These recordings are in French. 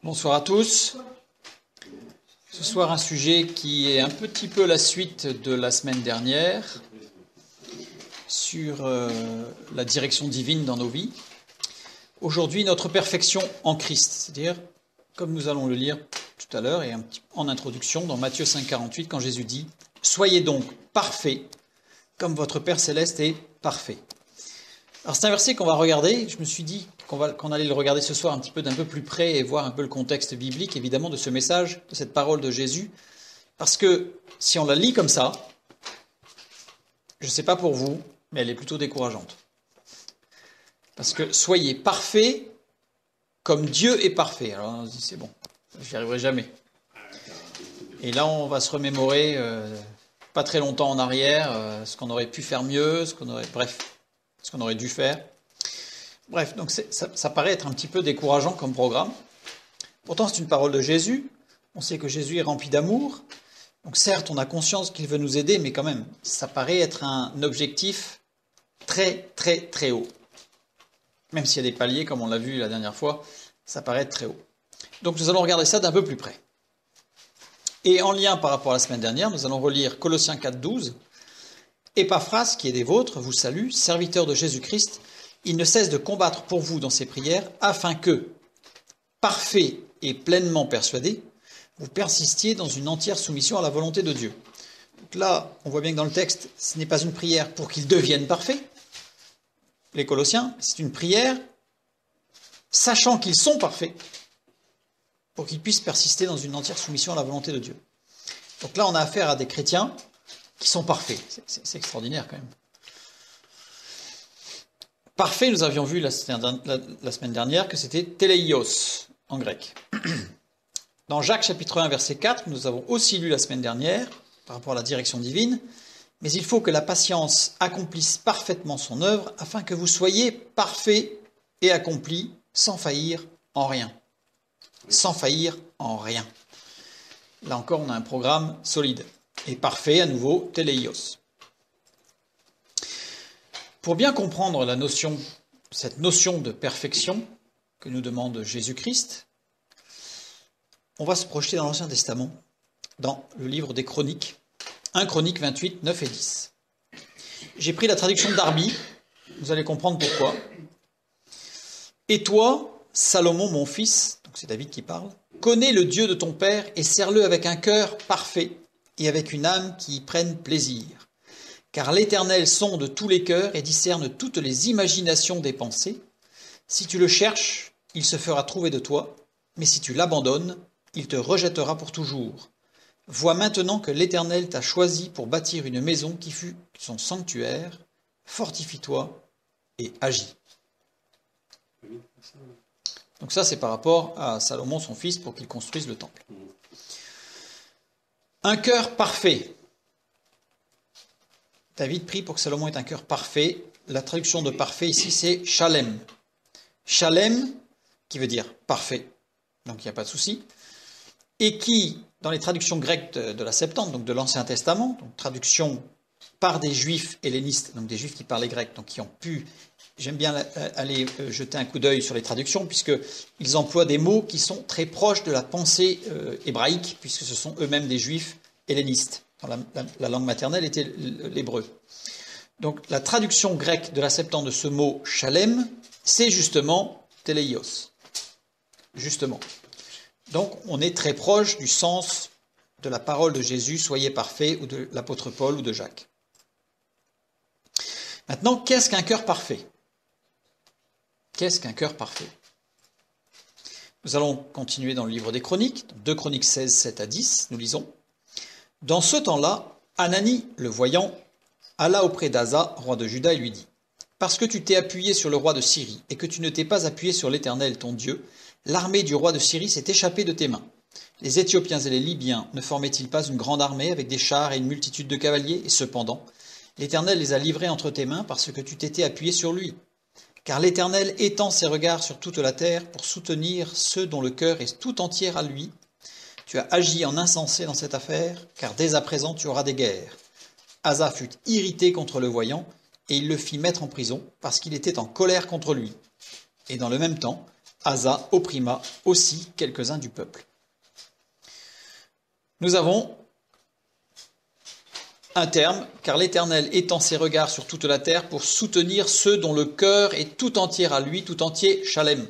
Bonsoir à tous. Ce soir, un sujet qui est un petit peu la suite de la semaine dernière sur la direction divine dans nos vies. Aujourd'hui, notre perfection en Christ, c'est-à-dire, comme nous allons le lire tout à l'heure et en introduction dans Matthieu 5,48, quand Jésus dit « Soyez donc parfaits, comme votre Père Céleste est parfait ». Alors c'est un verset qu'on va regarder, je me suis dit qu'on allait le regarder ce soir d'un peu plus près et voir un peu le contexte biblique, évidemment, de ce message, de cette parole de Jésus, parce que si on la lit comme ça, je ne sais pas pour vous, mais elle est plutôt décourageante. Parce que soyez parfaits comme Dieu est parfait. Alors on se dit c'est bon, j'y arriverai jamais. Et là on va se remémorer pas très longtemps en arrière, ce qu'on aurait pu faire mieux, ce qu'on aurait dû faire. Bref, donc ça paraît être un petit peu décourageant comme programme. Pourtant, c'est une parole de Jésus. On sait que Jésus est rempli d'amour. Donc certes, on a conscience qu'il veut nous aider, mais quand même, ça paraît être un objectif très, très, très haut. Même s'il y a des paliers, comme on l'a vu la dernière fois, ça paraît être très haut. Donc nous allons regarder ça d'un peu plus près. Et en lien par rapport à la semaine dernière, nous allons relire Colossiens 4,12. Épaphras, qui est des vôtres, vous salue, serviteur de Jésus-Christ. Il ne cesse de combattre pour vous dans ses prières, afin que, parfait et pleinement persuadé, vous persistiez dans une entière soumission à la volonté de Dieu. Donc là, on voit bien que dans le texte, ce n'est pas une prière pour qu'ils deviennent parfaits, les Colossiens, c'est une prière sachant qu'ils sont parfaits, pour qu'ils puissent persister dans une entière soumission à la volonté de Dieu. Donc là, on a affaire à des chrétiens qui sont parfaits. C'est extraordinaire quand même. Parfait, nous avions vu la semaine dernière que c'était teleios en grec. Dans Jacques chapitre 1 verset 4, nous avons aussi lu la semaine dernière par rapport à la direction divine, mais il faut que la patience accomplisse parfaitement son œuvre afin que vous soyez parfaits et accomplis sans faillir en rien. Sans faillir en rien. Là encore, on a un programme solide. Et parfait, à nouveau, teleios. Pour bien comprendre cette notion de perfection que nous demande Jésus-Christ, on va se projeter dans l'Ancien Testament, dans le livre des Chroniques, 1 Chroniques 28, 9 et 10. J'ai pris la traduction d'Arby, vous allez comprendre pourquoi. Et toi, Salomon, mon fils, donc c'est David qui parle, connais le Dieu de ton Père et sers-le avec un cœur parfait et avec une âme qui y prenne plaisir. Car l'Éternel sonde tous les cœurs et discerne toutes les imaginations des pensées. Si tu le cherches, il se fera trouver de toi, mais si tu l'abandonnes, il te rejettera pour toujours. Vois maintenant que l'Éternel t'a choisi pour bâtir une maison qui fut son sanctuaire. Fortifie-toi et agis. Donc ça, c'est par rapport à Salomon, son fils, pour qu'il construise le temple. Un cœur parfait. David prie pour que Salomon ait un cœur parfait. La traduction de parfait ici, c'est shalem. Shalem, qui veut dire parfait, donc il n'y a pas de souci, et qui, dans les traductions grecques de la Septante, donc de l'Ancien Testament, donc traduction par des juifs hellénistes, donc des juifs qui parlaient grec, donc qui ont pu, j'aime bien aller jeter un coup d'œil sur les traductions, puisqu'ils emploient des mots qui sont très proches de la pensée hébraïque, puisque ce sont eux-mêmes des juifs hellénistes. La langue maternelle était l'hébreu. Donc la traduction grecque de la Septante de ce mot shalem, c'est justement teleios. Justement. Donc on est très proche du sens de la parole de Jésus, soyez parfaits, ou de l'apôtre Paul ou de Jacques. Maintenant, qu'est-ce qu'un cœur parfait ? Qu'est-ce qu'un cœur parfait ? Nous allons continuer dans le livre des Chroniques, 2 Chroniques 16, 7 à 10, nous lisons. Dans ce temps-là, Hanani, le voyant, alla auprès d'Asa, roi de Juda, et lui dit « Parce que tu t'es appuyé sur le roi de Syrie et que tu ne t'es pas appuyé sur l'Éternel, ton Dieu, l'armée du roi de Syrie s'est échappée de tes mains. Les Éthiopiens et les Libyens ne formaient-ils pas une grande armée avec des chars et une multitude de cavaliers ? Et cependant, l'Éternel les a livrés entre tes mains parce que tu t'étais appuyé sur lui. Car l'Éternel étend ses regards sur toute la terre pour soutenir ceux dont le cœur est tout entier à lui. Tu as agi en insensé dans cette affaire, car dès à présent tu auras des guerres. Asa fut irrité contre le voyant, et il le fit mettre en prison, parce qu'il était en colère contre lui. Et dans le même temps, Asa opprima aussi quelques-uns du peuple. Nous avons un terme, car l'Éternel étend ses regards sur toute la terre pour soutenir ceux dont le cœur est tout entier à lui, tout entier, Shalem,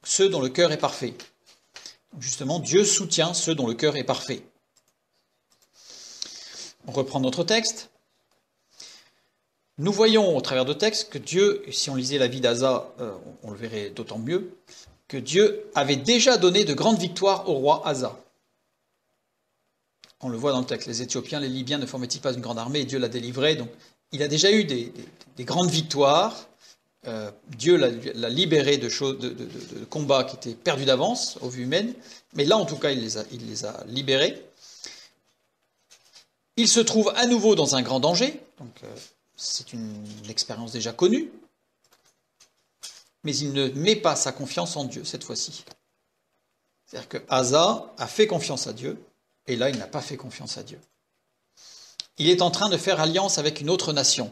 ceux dont le cœur est parfait. Justement, Dieu soutient ceux dont le cœur est parfait. On reprend notre texte. Nous voyons au travers de texte que Dieu, si on lisait la vie d'Asa, on le verrait d'autant mieux, que Dieu avait déjà donné de grandes victoires au roi Asa. On le voit dans le texte, les Éthiopiens, les Libyens ne formaient-ils pas une grande armée et Dieu l'a délivré. Donc, il a déjà eu des grandes victoires. Dieu l'a libéré de combats qui étaient perdus d'avance aux vues humaines. Mais là, en tout cas, il les a libérés. Il se trouve à nouveau dans un grand danger. Donc, c'est une expérience déjà connue. Mais il ne met pas sa confiance en Dieu cette fois-ci. C'est-à-dire que Asa a fait confiance à Dieu. Et là, il n'a pas fait confiance à Dieu. Il est en train de faire alliance avec une autre nation.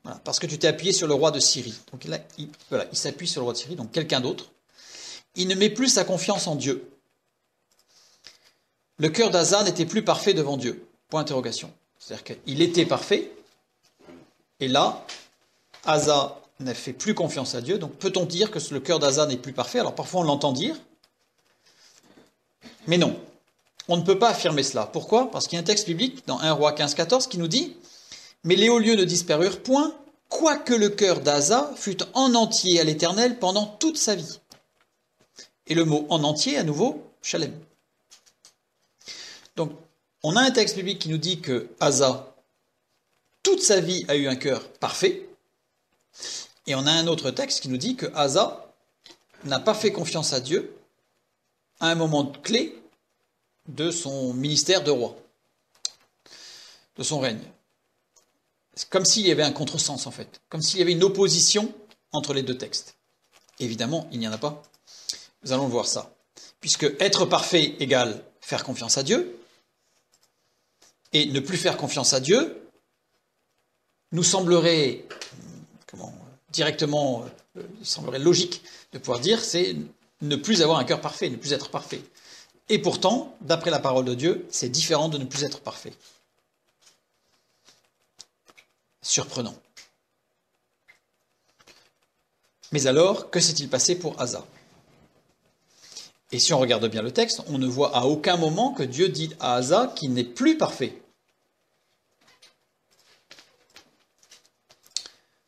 Voilà, parce que tu t'es appuyé sur le roi de Syrie. Donc là, il s'appuie sur le roi de Syrie, donc quelqu'un d'autre. Il ne met plus sa confiance en Dieu. Le cœur d'Asa n'était plus parfait devant Dieu. Point d'interrogation. C'est-à-dire qu'il était parfait. Et là, Asa n'a fait plus confiance à Dieu. Donc peut-on dire que le cœur d'Asa n'est plus parfait? Alors parfois on l'entend dire. Mais non, on ne peut pas affirmer cela. Pourquoi? Parce qu'il y a un texte biblique dans 1 Roi 15-14 qui nous dit « Mais les hauts lieux ne disparurent point, quoique le cœur d'Asa fût en entier à l'Éternel pendant toute sa vie. » Et le mot « en entier » à nouveau, Shalem. Donc, on a un texte biblique qui nous dit que Asa, toute sa vie, a eu un cœur parfait. Et on a un autre texte qui nous dit que Asa n'a pas fait confiance à Dieu à un moment clé de son ministère de roi, de son règne. C'est comme s'il y avait un contresens en fait, comme s'il y avait une opposition entre les deux textes. Évidemment, il n'y en a pas. Nous allons voir ça. Puisque être parfait égale faire confiance à Dieu, et ne plus faire confiance à Dieu nous semblerait, directement, il semblerait logique de pouvoir dire, c'est ne plus avoir un cœur parfait, ne plus être parfait. Et pourtant, d'après la parole de Dieu, c'est différent de ne plus être parfait. Surprenant. Mais alors, que s'est-il passé pour Asa? Et si on regarde bien le texte, on ne voit à aucun moment que Dieu dit à Asa qu'il n'est plus parfait.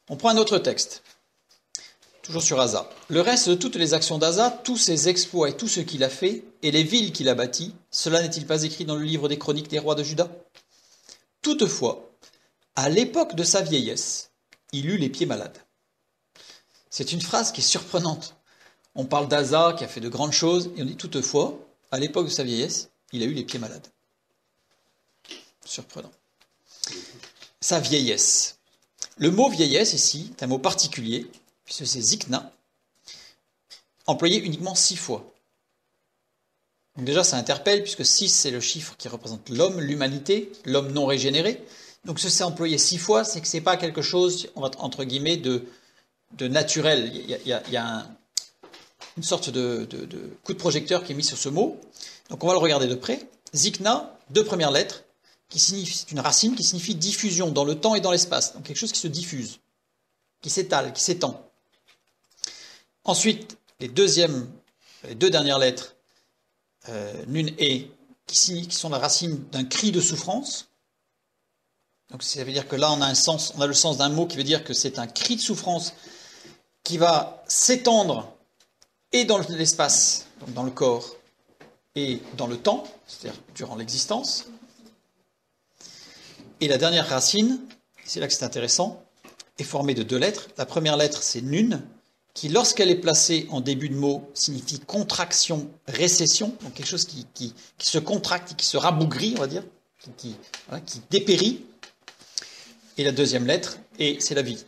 On prend un autre texte. Toujours sur Asa. Le reste de toutes les actions d'Asa, tous ses exploits et tout ce qu'il a fait, et les villes qu'il a bâties, cela n'est-il pas écrit dans le livre des chroniques des rois de Juda? Toutefois, à l'époque de sa vieillesse, il eut les pieds malades. C'est une phrase qui est surprenante. On parle d'Asa qui a fait de grandes choses, et on dit toutefois, à l'époque de sa vieillesse, il a eu les pieds malades. Surprenant. Sa vieillesse. Le mot vieillesse ici est un mot particulier, puisque c'est zikna, employé uniquement 6 fois. Donc déjà, ça interpelle, puisque 6, c'est le chiffre qui représente l'homme, l'humanité, l'homme non régénéré. Donc ce c'est employé 6 fois, c'est que ce n'est pas quelque chose, entre guillemets, de naturel. Il y a une sorte de coup de projecteur qui est mis sur ce mot. Donc on va le regarder de près. Zikna, 2 premières lettres, c'est une racine qui signifie diffusion dans le temps et dans l'espace. Donc quelque chose qui se diffuse, qui s'étale, qui s'étend. Ensuite, les deux dernières lettres, nun et, qui sont la racine d'un cri de souffrance. Donc ça veut dire que là on a le sens d'un mot qui veut dire que c'est un cri de souffrance qui va s'étendre et dans l'espace, donc dans le corps, et dans le temps, c'est-à-dire durant l'existence. Et la dernière racine, c'est là que c'est intéressant, est formée de 2 lettres. La première lettre, c'est nun, qui, lorsqu'elle est placée en début de mot, signifie contraction, récession, donc quelque chose qui se contracte, qui se rabougrit, on va dire, qui dépérit. Et la deuxième lettre, c'est la vie.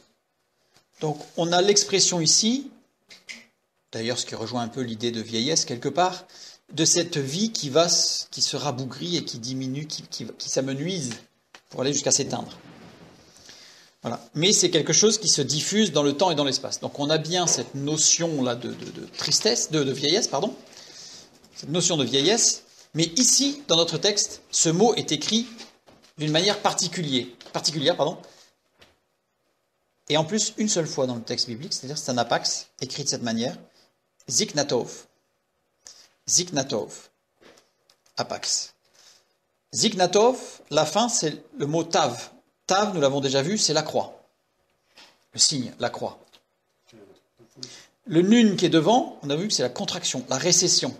Donc on a l'expression ici, d'ailleurs ce qui rejoint un peu l'idée de vieillesse quelque part, de cette vie qui se rabougrit et qui diminue, qui s'amenuise pour aller jusqu'à s'éteindre. Voilà. Mais c'est quelque chose qui se diffuse dans le temps et dans l'espace. Donc on a bien cette notion-là de tristesse, de vieillesse, pardon, cette notion de vieillesse, mais ici, dans notre texte, ce mot est écrit d'une manière particulière, et en plus une seule fois dans le texte biblique, c'est-à-dire c'est un apax, écrit de cette manière, Ziknatov, apax. Ziknatov, la fin, c'est le mot tav. Tav, nous l'avons déjà vu, c'est la croix. Le signe, la croix. Le nun qui est devant, on a vu que c'est la contraction, la récession.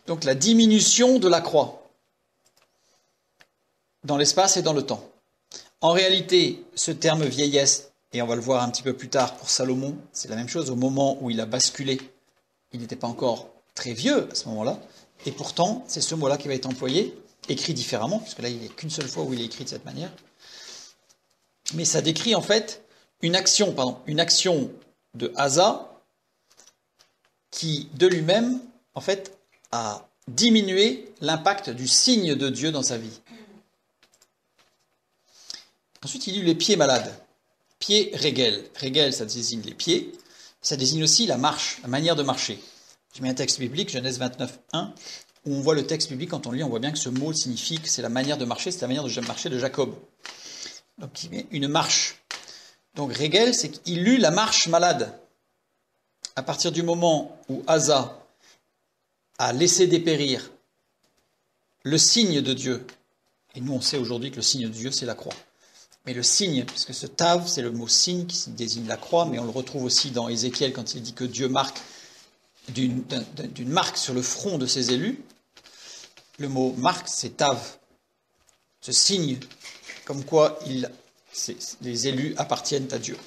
Donc la diminution de la croix dans l'espace et dans le temps. En réalité, ce terme vieillesse, et on va le voir un petit peu plus tard pour Salomon, c'est la même chose. Au moment où il a basculé, il n'était pas encore très vieux à ce moment-là, et pourtant, c'est ce mot-là qui va être employé, écrit différemment, puisque là, il n'y a qu'une seule fois où il est écrit de cette manière. Mais ça décrit en fait une action de Asa qui, de lui-même, en fait, a diminué l'impact du signe de Dieu dans sa vie. Ensuite, il y eut les pieds malades. Pieds régel. Régel, ça désigne les pieds. Ça désigne aussi la marche, la manière de marcher. J'ai mis un texte biblique, Genèse 29, 1, où on voit le texte biblique, quand on lit, on voit bien que ce mot signifie que c'est la manière de marcher, c'est la manière de marcher de Jacob. Donc, il met une marche. Donc, régel, c'est qu'il eut la marche malade. À partir du moment où Asa a laissé dépérir le signe de Dieu, et nous on sait aujourd'hui que le signe de Dieu c'est la croix, mais le signe, puisque ce tav c'est le mot signe qui désigne la croix, mais on le retrouve aussi dans Ézéchiel quand il dit que Dieu marque d'une marque sur le front de ses élus, le mot marque c'est tav, ce signe comme quoi les élus appartiennent à Dieu.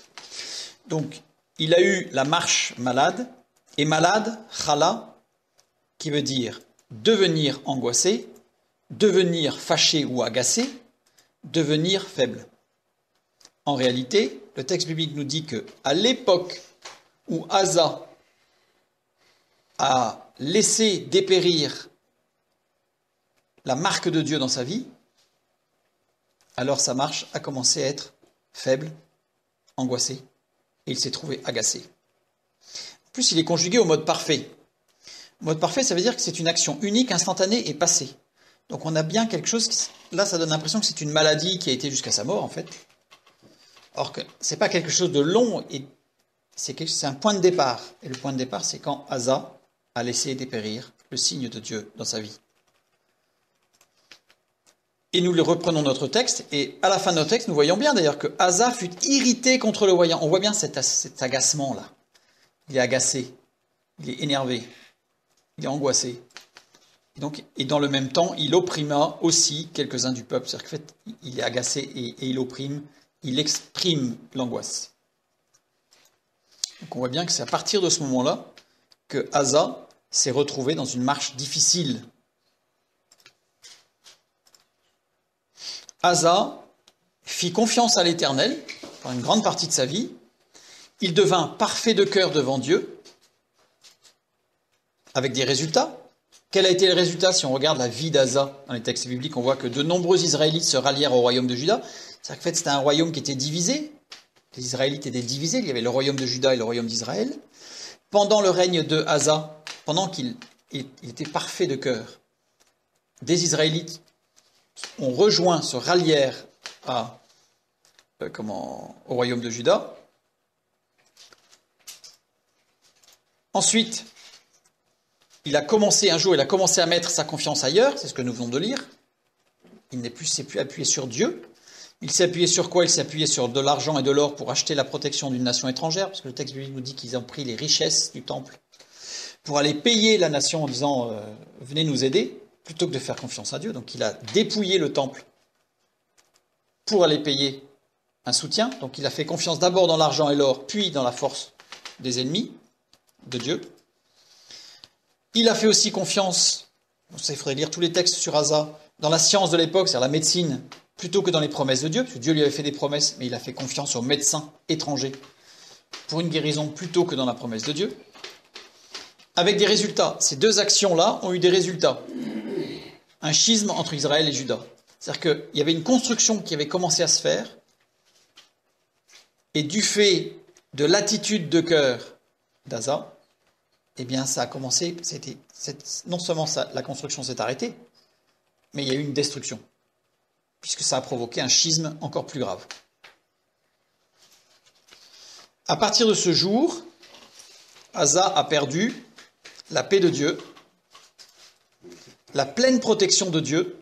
Donc il a eu la marche malade, et malade, chala, qui veut dire devenir angoissé, devenir fâché ou agacé, devenir faible. En réalité, le texte biblique nous dit que à l'époque où Asa a laissé dépérir la marque de Dieu dans sa vie, alors sa marche a commencé à être faible, angoissée, et il s'est trouvé agacé. En plus, il est conjugué au mode parfait. Mode parfait, ça veut dire que c'est une action unique, instantanée et passée. Donc on a bien quelque chose, là ça donne l'impression que c'est une maladie qui a été jusqu'à sa mort en fait. Or que c'est pas quelque chose de long, et c'est un point de départ. Et le point de départ, c'est quand Asa a laissé dépérir le signe de Dieu dans sa vie. Et nous reprenons notre texte, et à la fin de notre texte, nous voyons bien d'ailleurs que Asa fut irrité contre le voyant. On voit bien cet agacement-là. Il est agacé, il est énervé. Il est angoissé. Et dans le même temps, il opprima aussi quelques-uns du peuple. C'est-à-dire qu'en fait, il est agacé et il opprime, il exprime l'angoisse. Donc on voit bien que c'est à partir de ce moment-là que Asa s'est retrouvé dans une marche difficile. Asa fit confiance à l'Éternel pendant une grande partie de sa vie. Il devint parfait de cœur devant Dieu, avec des résultats. Quel a été le résultat? Si on regarde la vie d'Asa dans les textes bibliques, on voit que de nombreux Israélites se rallièrent au royaume de Juda. C'est-à-dire qu'en fait, c'était un royaume qui était divisé. Les Israélites étaient divisés. Il y avait le royaume de Juda et le royaume d'Israël. Pendant le règne de Asa, pendant qu'il était parfait de cœur, des Israélites ont rejoint, se rallièrent au royaume de Juda. Ensuite, il a commencé à mettre sa confiance ailleurs, c'est ce que nous venons de lire. Il s'est plus appuyé sur Dieu. Il s'est appuyé sur quoi? Il s'est appuyé sur de l'argent et de l'or pour acheter la protection d'une nation étrangère, parce que le texte biblique nous dit qu'ils ont pris les richesses du temple pour aller payer la nation en disant venez nous aider, plutôt que de faire confiance à Dieu. Donc il a dépouillé le temple pour aller payer un soutien. Donc il a fait confiance d'abord dans l'argent et l'or, puis dans la force des ennemis de Dieu. Il a fait aussi confiance, il faudrait lire tous les textes sur Asa, dans la science de l'époque, c'est-à-dire la médecine, plutôt que dans les promesses de Dieu, parce que Dieu lui avait fait des promesses, mais il a fait confiance aux médecins étrangers pour une guérison plutôt que dans la promesse de Dieu. Avec des résultats. Ces deux actions-là ont eu des résultats. Un schisme entre Israël et Juda. C'est-à-dire qu'il y avait une construction qui avait commencé à se faire, et du fait de l'attitude de cœur d'Asa, eh bien ça a commencé, non seulement la construction s'est arrêtée, mais il y a eu une destruction, puisque ça a provoqué un schisme encore plus grave. À partir de ce jour, Asa a perdu la paix de Dieu, la pleine protection de Dieu,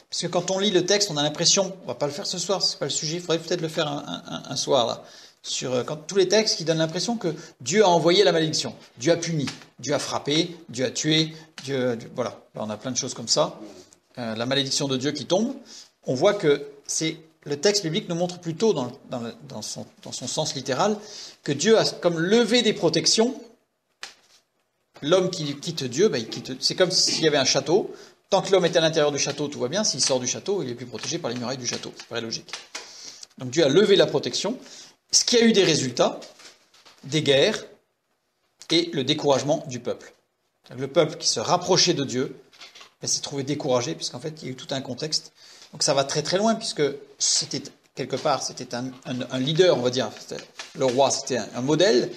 parce que quand on lit le texte, on a l'impression, on va pas le faire ce soir, c'est pas le sujet, il faudrait peut-être le faire un soir là, sur tous les textes qui donnent l'impression que Dieu a envoyé la malédiction, Dieu a puni, Dieu a frappé, Dieu a tué, voilà, là, on a plein de choses comme ça, la malédiction de Dieu qui tombe. On voit que le texte biblique nous montre plutôt dans son sens littéral que Dieu a comme levé des protections. L'homme qui quitte Dieu, il quitte. C'est comme s'il y avait un château. Tant que l'homme est à l'intérieur du château, tout va bien. S'il sort du château, il est plus protégé par les murailles du château. Ça paraît logique. Donc Dieu a levé la protection, ce qui a eu des résultats, des guerres et le découragement du peuple. Le peuple qui se rapprochait de Dieu s'est trouvé découragé, puisqu'en fait, il y a eu tout un contexte. Donc ça va très très loin, puisque c'était quelque part, c'était un leader, on va dire. Le roi, c'était un modèle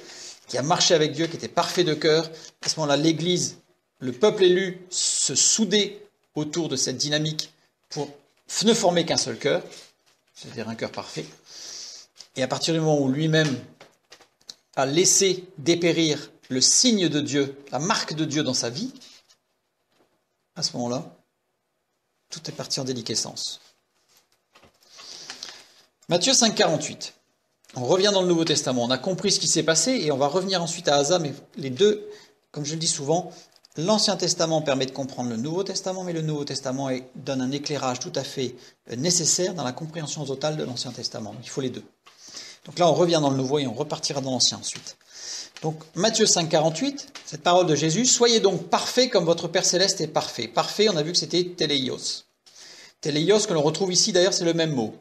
qui a marché avec Dieu, qui était parfait de cœur. À ce moment-là, l'Église, le peuple élu, se soudait autour de cette dynamique pour ne former qu'un seul cœur, c'est-à-dire un cœur parfait. Et à partir du moment où lui-même a laissé dépérir le signe de Dieu, la marque de Dieu dans sa vie, à ce moment-là, tout est parti en déliquescence. Matthieu 5, 48. On revient dans le Nouveau Testament. On a compris ce qui s'est passé et on va revenir ensuite à Asa. Mais les deux, comme je le dis souvent, l'Ancien Testament permet de comprendre le Nouveau Testament, mais le Nouveau Testament donne un éclairage tout à fait nécessaire dans la compréhension totale de l'Ancien Testament. Il faut les deux. Donc là, on revient dans le Nouveau et on repartira dans l'Ancien ensuite. Donc Matthieu 5, 48, cette parole de Jésus, « Soyez donc parfaits comme votre Père Céleste est parfait ». Parfait, on a vu que c'était téléios. Téléios, que l'on retrouve ici, d'ailleurs, c'est le même mot,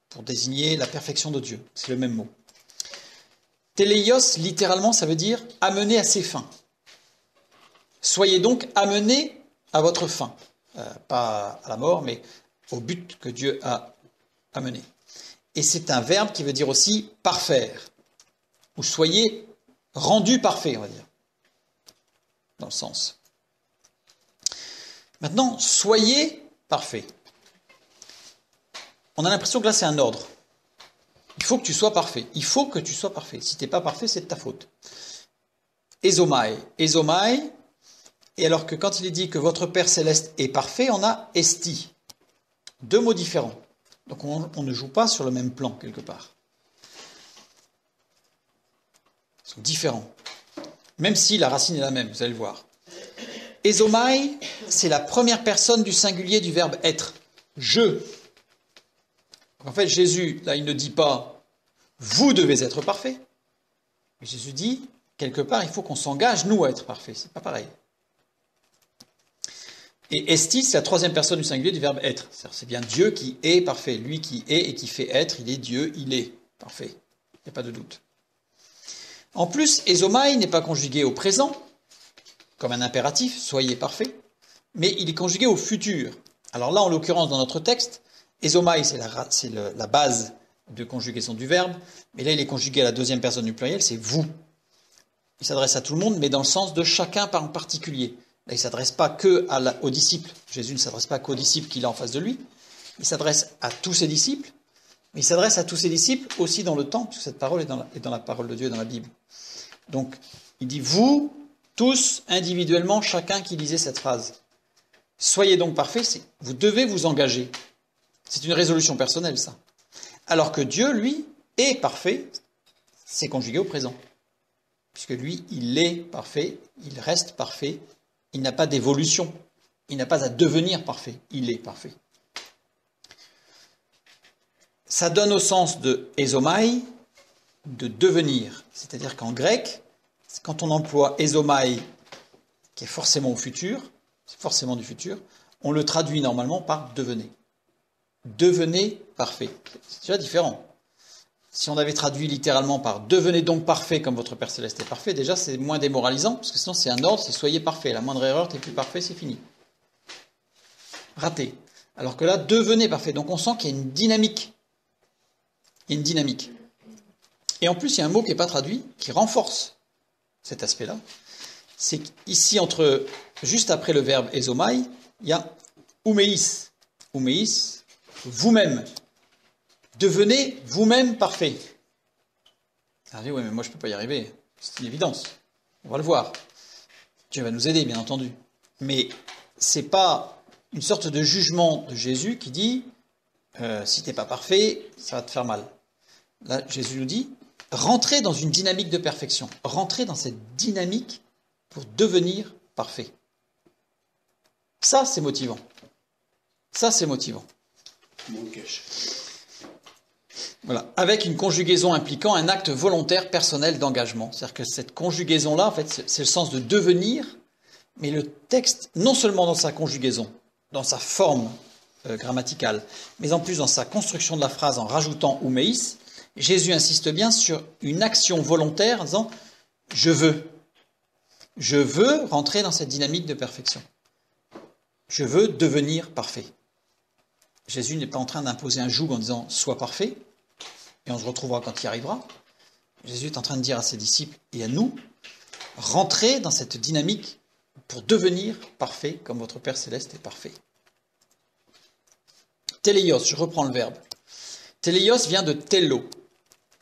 pour désigner la perfection de Dieu. C'est le même mot. Téléios, littéralement, ça veut dire « amener à ses fins ». Soyez donc amenés à votre fin. Pas à la mort, mais au but que Dieu a amené. Et c'est un verbe qui veut dire aussi « parfaire » ou « soyez rendu parfait », on va dire, dans le sens. Maintenant, soyez parfait. On a l'impression que là, c'est un ordre. Il faut que tu sois parfait. Il faut que tu sois parfait. Si tu n'es pas parfait, c'est de ta faute. Ezomai. Ezomai. Et alors que quand il est dit que votre Père Céleste est parfait, on a esti. Deux mots différents. Donc on ne joue pas sur le même plan, quelque part. Ils sont différents. Même si la racine est la même, vous allez le voir. Ezomai, c'est la première personne du singulier du verbe être. Je. En fait, Jésus, là, il ne dit pas « vous devez être parfait ». Mais Jésus dit, quelque part, il faut qu'on s'engage, nous, à être parfaits. C'est pas pareil. Et esti, c'est la troisième personne du singulier du verbe être. C'est bien Dieu qui est parfait. Lui qui est et qui fait être, il est Dieu, il est parfait. Il n'y a pas de doute. En plus, ezomai n'est pas conjugué au présent, comme un impératif, soyez parfait, mais il est conjugué au futur. Alors là, en l'occurrence, dans notre texte, ezomai, c'est la base de conjugaison du verbe, mais là, il est conjugué à la deuxième personne du pluriel, c'est vous. Il s'adresse à tout le monde, mais dans le sens de chacun en particulier. Là, il ne s'adresse pas aux disciples. Jésus ne s'adresse pas qu'aux disciples qu'il a en face de lui. Il s'adresse à tous ses disciples, mais il s'adresse à tous ses disciples aussi dans le temps, puisque cette parole est dans la parole de Dieu, dans la Bible. Donc, il dit, vous, tous, individuellement, chacun qui lisait cette phrase. Soyez donc parfaits, vous devez vous engager. C'est une résolution personnelle, ça. Alors que Dieu, lui, est parfait, c'est conjugué au présent. Puisque lui, il est parfait, il reste parfait, il n'a pas d'évolution, il n'a pas à devenir parfait, il est parfait. Ça donne au sens de ezomai, de devenir. C'est-à-dire qu'en grec, quand on emploie ezomai, qui est forcément au futur, c'est forcément du futur, on le traduit normalement par devenez. Devenez parfait. C'est déjà différent. Si on avait traduit littéralement par « devenez donc parfait comme votre Père Céleste est parfait », déjà c'est moins démoralisant, parce que sinon c'est un ordre, c'est « soyez parfait ». La moindre erreur, t'es plus parfait, c'est fini. Raté. Alors que là, devenez parfait. Donc on sent qu'il y a une dynamique. Il y a une dynamique. Et en plus, il y a un mot qui n'est pas traduit, qui renforce cet aspect-là. C'est qu'ici, juste après le verbe ezomai, il y a oumeis. Oumeis, vous-même. Devenez vous-même parfait. Ah oui, mais moi je ne peux pas y arriver. C'est une évidence. On va le voir. Dieu va nous aider, bien entendu. Mais c'est pas une sorte de jugement de Jésus qui dit si tu n'es pas parfait, ça va te faire mal. Là, Jésus nous dit rentrez dans une dynamique de perfection. Rentrez dans cette dynamique pour devenir parfait. Ça, c'est motivant. Ça, c'est motivant. Voilà. Avec une conjugaison impliquant un acte volontaire personnel d'engagement. C'est-à-dire que cette conjugaison-là, en fait, c'est le sens de devenir, mais le texte, non seulement dans sa conjugaison, dans sa forme grammaticale, mais en plus dans sa construction de la phrase en rajoutant oumeis, Jésus insiste bien sur une action volontaire en disant « je veux ». Je veux rentrer dans cette dynamique de perfection. Je veux devenir parfait. Jésus n'est pas en train d'imposer un joug en disant « sois parfait », et on se retrouvera quand il y arrivera. Jésus est en train de dire à ses disciples et à nous, rentrez dans cette dynamique pour devenir parfait comme votre Père Céleste est parfait. Téléios, je reprends le verbe. Téléios vient de tello.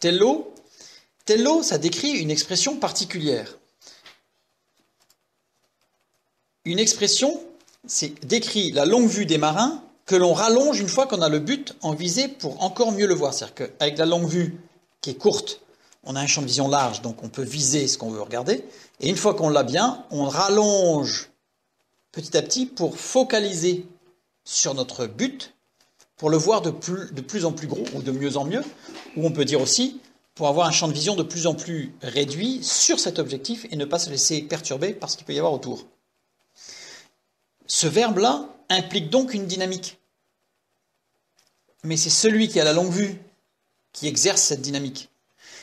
Tello, ça décrit une expression particulière. Une expression, c'est décrit la longue vue des marins que l'on rallonge une fois qu'on a le but en visée pour encore mieux le voir. C'est-à-dire qu'avec la longue vue qui est courte, on a un champ de vision large, donc on peut viser ce qu'on veut regarder. Et une fois qu'on l'a bien, on rallonge petit à petit pour focaliser sur notre but, pour le voir de plus en plus gros ou de mieux en mieux, ou on peut dire aussi pour avoir un champ de vision de plus en plus réduit sur cet objectif et ne pas se laisser perturber par ce qu'il peut y avoir autour. Ce verbe-là implique donc une dynamique. Mais c'est celui qui a la longue vue qui exerce cette dynamique.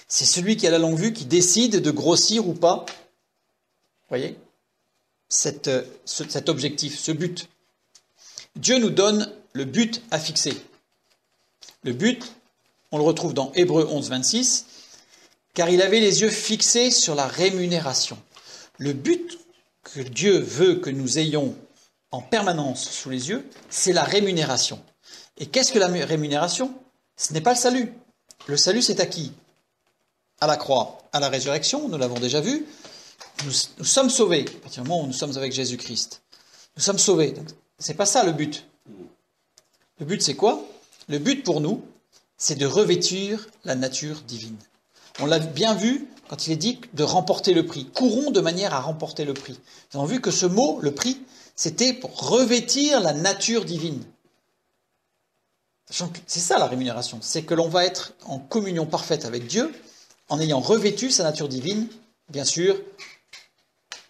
C'est celui qui a la longue vue qui décide de grossir ou pas, vous voyez, cet objectif, ce but. Dieu nous donne le but à fixer. Le but, on le retrouve dans Hébreux 11, 26, car il avait les yeux fixés sur la rémunération. Le but que Dieu veut que nous ayons en permanence sous les yeux, c'est la rémunération. Et qu'est-ce que la rémunération? Ce n'est pas le salut. Le salut, c'est à qui? À la croix, à la résurrection, nous l'avons déjà vu. Nous sommes sauvés, à partir du moment où nous sommes avec Jésus-Christ. Nous sommes sauvés. Donc, c'est pas ça le but. Le but, c'est quoi? Le but pour nous, c'est de revêtir la nature divine. On l'a bien vu quand il est dit de remporter le prix. Courons de manière à remporter le prix. Nous avons vu que ce mot, le prix, c'était pour revêtir la nature divine. C'est ça la rémunération, c'est que l'on va être en communion parfaite avec Dieu en ayant revêtu sa nature divine, bien sûr,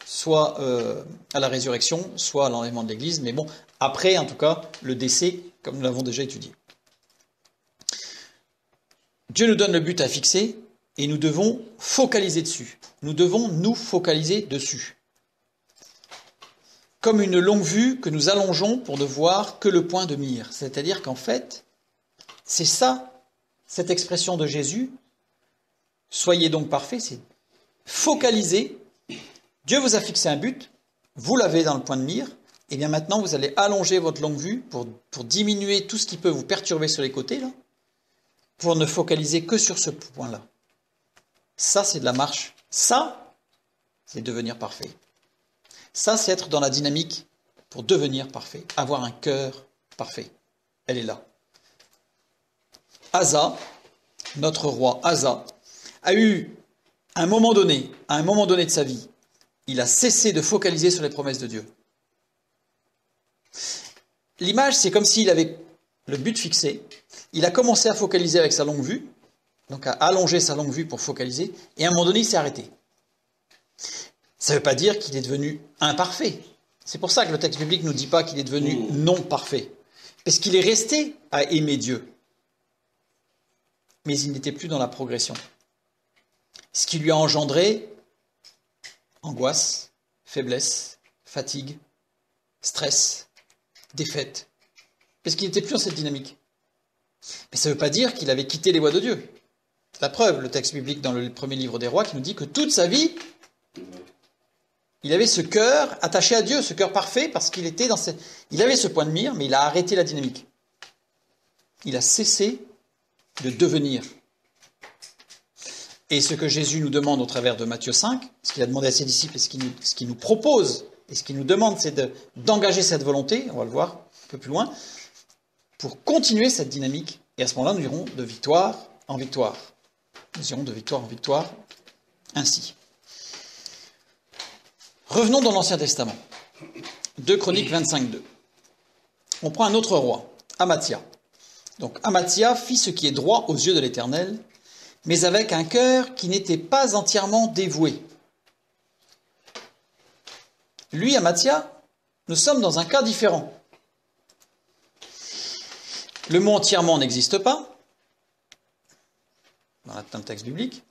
soit à la résurrection, soit à l'enlèvement de l'Église, mais bon, après en tout cas, le décès, comme nous l'avons déjà étudié. Dieu nous donne le but à fixer et nous devons focaliser dessus. Nous devons nous focaliser dessus. Comme une longue vue que nous allongeons pour ne voir que le point de mire. C'est-à-dire qu'en fait, c'est ça, cette expression de Jésus, soyez donc parfaits, c'est focaliser. Dieu vous a fixé un but, vous l'avez dans le point de mire, et bien maintenant vous allez allonger votre longue vue pour diminuer tout ce qui peut vous perturber sur les côtés, là, pour ne focaliser que sur ce point-là. Ça, c'est de la marche. Ça, c'est devenir parfait. Ça, c'est être dans la dynamique pour devenir parfait, avoir un cœur parfait. Elle est là. Asa, notre roi Asa, a eu à un moment donné de sa vie, il a cessé de focaliser sur les promesses de Dieu. L'image, c'est comme s'il avait le but fixé, il a commencé à focaliser avec sa longue vue, donc à allonger sa longue vue pour focaliser, et à un moment donné, il s'est arrêté. Ça ne veut pas dire qu'il est devenu imparfait. C'est pour ça que le texte biblique ne nous dit pas qu'il est devenu non parfait. Parce qu'il est resté à aimer Dieu. Mais il n'était plus dans la progression. Ce qui lui a engendré angoisse, faiblesse, fatigue, stress, défaite, parce qu'il n'était plus dans cette dynamique. Mais ça ne veut pas dire qu'il avait quitté les voies de Dieu. C'est la preuve, le texte biblique dans le premier livre des rois qui nous dit que toute sa vie, il avait ce cœur attaché à Dieu, ce cœur parfait, parce qu'il était dans cette... Il avait ce point de mire, mais il a arrêté la dynamique. Il a cessé de devenir. Et ce que Jésus nous demande au travers de Matthieu 5, ce qu'il a demandé à ses disciples et ce qu'il nous propose, et ce qu'il nous demande, c'est d'engager cette volonté, on va le voir un peu plus loin, pour continuer cette dynamique. Et à ce moment-là, nous irons de victoire en victoire. Nous irons de victoire en victoire ainsi. Revenons dans l'Ancien Testament. 2 Chroniques 25:2. On prend un autre roi, Amathia. Donc Amathia fit ce qui est droit aux yeux de l'Éternel, mais avec un cœur qui n'était pas entièrement dévoué. Lui, Amathia, nous sommes dans un cas différent. Le mot entièrement n'existe pas dans le texte biblique,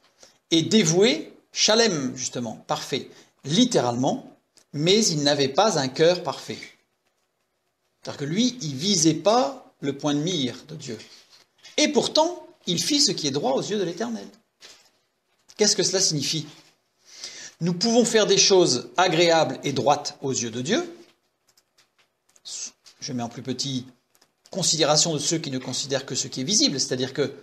et dévoué, shalem, justement, parfait, littéralement, mais il n'avait pas un cœur parfait. C'est-à-dire que lui, il ne visait pas le point de mire de Dieu. Et pourtant, il fit ce qui est droit aux yeux de l'Éternel. Qu'est-ce que cela signifie ? Nous pouvons faire des choses agréables et droites aux yeux de Dieu. Je mets en plus petit considération de ceux qui ne considèrent que ce qui est visible, c'est-à-dire que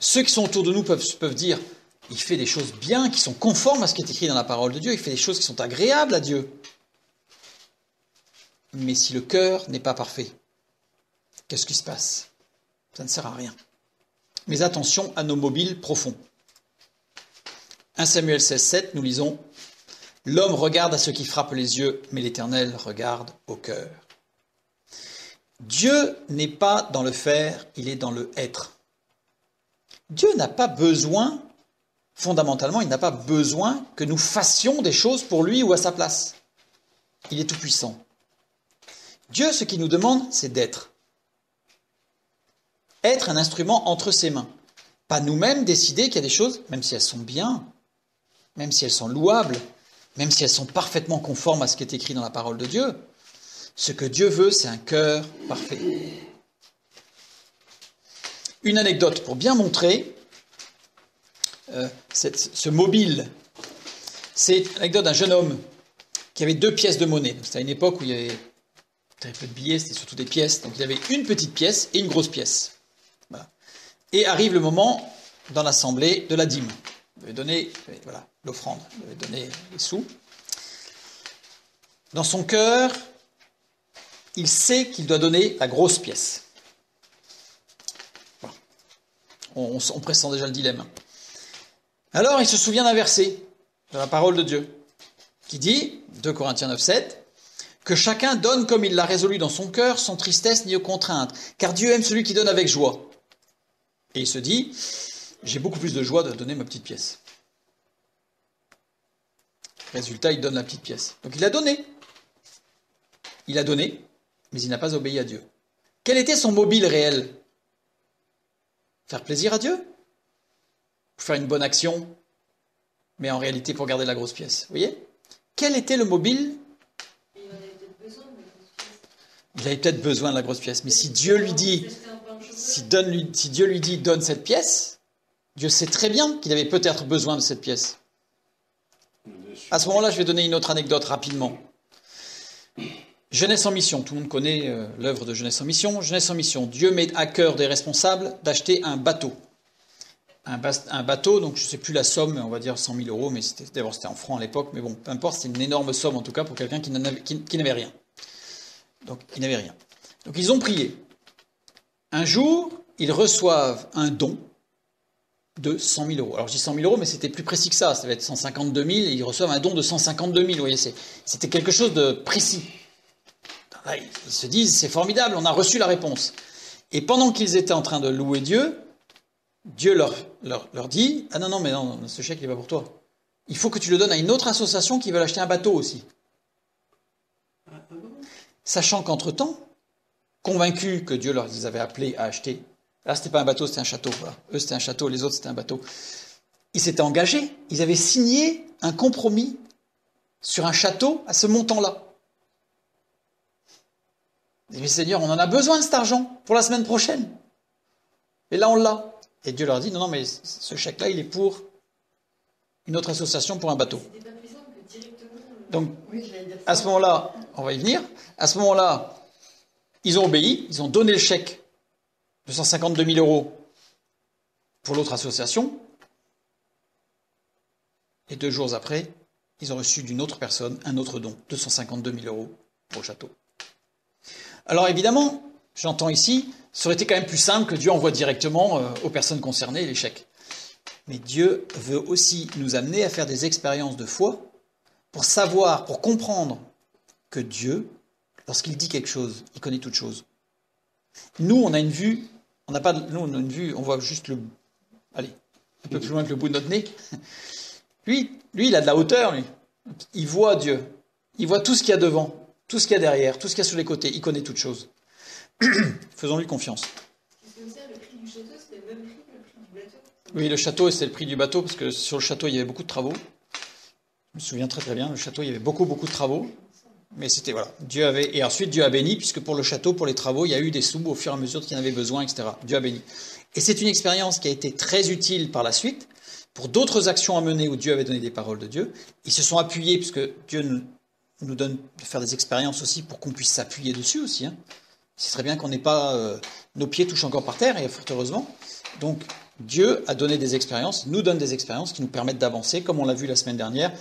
ceux qui sont autour de nous peuvent dire « il fait des choses bien, qui sont conformes à ce qui est écrit dans la parole de Dieu, il fait des choses qui sont agréables à Dieu ». Mais si le cœur n'est pas parfait, qu'est-ce qui se passe ? Ça ne sert à rien. Mais attention à nos mobiles profonds. 1 Samuel 16:7, nous lisons « L'homme regarde à ce qui frappe les yeux, mais l'Éternel regarde au cœur. » Dieu n'est pas dans le faire, il est dans le être. Dieu n'a pas besoin, fondamentalement, il n'a pas besoin que nous fassions des choses pour lui ou à sa place. Il est tout-puissant. Dieu, ce qu'il nous demande, c'est d'être. Être un instrument entre ses mains. Pas nous-mêmes décider qu'il y a des choses, même si elles sont bien, même si elles sont louables, même si elles sont parfaitement conformes à ce qui est écrit dans la parole de Dieu. Ce que Dieu veut, c'est un cœur parfait. Une anecdote pour bien montrer ce mobile. C'est l'anecdote d'un jeune homme qui avait 2 pièces de monnaie. C'était à une époque où il y avait très peu de billets, c'était surtout des pièces. Donc il y avait une petite pièce et une grosse pièce. Voilà. Et arrive le moment dans l'assemblée de la dîme. Il devait donner l'offrande, il devait donner les sous. Dans son cœur, il sait qu'il doit donner la grosse pièce. Voilà. On pressent déjà le dilemme. Alors il se souvient d'un verset de la parole de Dieu qui dit, 2 Corinthiens 9:7, que chacun donne comme il l'a résolu dans son cœur, sans tristesse ni contrainte, car Dieu aime celui qui donne avec joie. Et il se dit, j'ai beaucoup plus de joie de donner ma petite pièce. Résultat, il donne la petite pièce. Donc il a donné. Il a donné, mais il n'a pas obéi à Dieu. Quel était son mobile réel ? Faire plaisir à Dieu ? Ou faire une bonne action, mais en réalité pour garder la grosse pièce ? Vous voyez ? Quel était le mobile ? Il avait peut-être besoin de la grosse pièce, mais si Dieu lui dit, si Dieu lui dit donne cette pièce, Dieu sait très bien qu'il avait peut-être besoin de cette pièce. À ce moment-là, je vais donner une autre anecdote rapidement. Jeunesse en mission, tout le monde connaît l'œuvre de Jeunesse en mission. Jeunesse en mission, Dieu met à cœur des responsables d'acheter un bateau. Un bateau, donc je ne sais plus la somme, on va dire 100 000 euros, mais c'était en francs à l'époque, mais bon, peu importe, c'était une énorme somme en tout cas pour quelqu'un qui n'avait rien. Donc, ils n'avaient rien. Donc, ils ont prié. Un jour, ils reçoivent un don de 100 000 euros. Alors, je dis 100 000 euros, mais c'était plus précis que ça. Ça va être 152 000, et ils reçoivent un don de 152 000. Vous voyez, c'était quelque chose de précis. Là, ils se disent, c'est formidable, on a reçu la réponse. Et pendant qu'ils étaient en train de louer Dieu, Dieu leur dit, ah non, mais non, ce chèque, il n'est pas pour toi. Il faut que tu le donnes à une autre association qui veut acheter un bateau aussi. Sachant qu'entre-temps, convaincus que Dieu les avait appelés à acheter, là c'était pas un bateau, c'était un château, voilà. Eux c'était un château, les autres c'était un bateau, ils s'étaient engagés, ils avaient signé un compromis sur un château à ce montant-là. Ils disent, mais Seigneur, on en a besoin de cet argent pour la semaine prochaine. Et là, on l'a. Et Dieu leur dit, non, non, mais ce chèque-là, il est pour une autre association pour un bateau. Donc, à ce moment-là, on va y venir, à ce moment-là, ils ont obéi, ils ont donné le chèque de 152 000 euros pour l'autre association. Et 2 jours après, ils ont reçu d'une autre personne un autre don, 252 000 euros pour le château. Alors évidemment, j'entends ici, ça aurait été quand même plus simple que Dieu envoie directement aux personnes concernées les chèques. Mais Dieu veut aussi nous amener à faire des expériences de foi pour savoir, pour comprendre que Dieu, lorsqu'il dit quelque chose, il connaît toute chose. Nous, on a une vue, on n'a pas, nous, on a une vue, on voit juste un peu plus loin que le bout de notre nez. Lui, il a de la hauteur, lui. Il voit Dieu. Il voit tout ce qu'il y a devant, tout ce qu'il y a derrière, tout ce qu'il y a sur les côtés. Il connaît toutes choses. Faisons-lui confiance. Est-ce que le prix du château, c'était le même prix que le prix du bateau? Oui, le château, c'était le prix du bateau, parce que sur le château, il y avait beaucoup de travaux. Je me souviens très très bien, le château, il y avait beaucoup de travaux. Mais c'était, voilà, et ensuite Dieu a béni, puisque pour le château, pour les travaux, il y a eu des sous au fur et à mesure qu'il en avait besoin, etc. Dieu a béni. Et c'est une expérience qui a été très utile par la suite, pour d'autres actions à mener où Dieu avait donné des paroles de Dieu. Ils se sont appuyés, puisque Dieu nous donne de faire des expériences aussi pour qu'on puisse s'appuyer dessus aussi. Hein. C'est très bien qu'on n'ait pas... nos pieds touchent encore par terre, et fort heureusement. Donc, Dieu a donné des expériences, nous donne des expériences qui nous permettent d'avancer, comme on l'a vu la semaine dernière.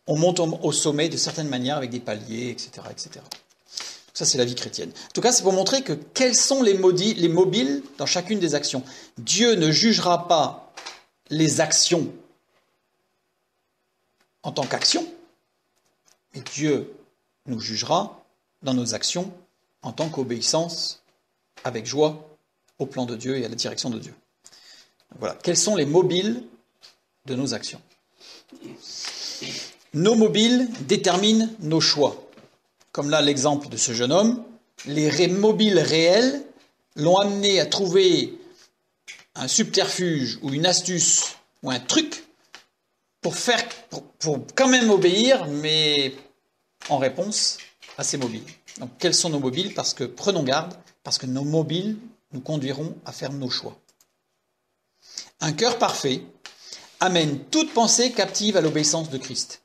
On monte au sommet de certaines manières avec des paliers, etc., etc. Ça, c'est la vie chrétienne. En tout cas, c'est pour montrer que quels sont les mobiles dans chacune des actions. Dieu ne jugera pas les actions en tant qu'action, mais Dieu nous jugera dans nos actions en tant qu'obéissance avec joie au plan de Dieu et à la direction de Dieu. Voilà. Quels sont les mobiles de nos actions? Nos mobiles déterminent nos choix. Comme là, l'exemple de ce jeune homme, les mobiles réels l'ont amené à trouver un subterfuge ou une astuce ou un truc pour quand même obéir, mais en réponse à ces mobiles. Donc, quels sont nos mobiles? Parce que, prenons garde, parce que nos mobiles nous conduiront à faire nos choix. Un cœur parfait amène toute pensée captive à l'obéissance de Christ.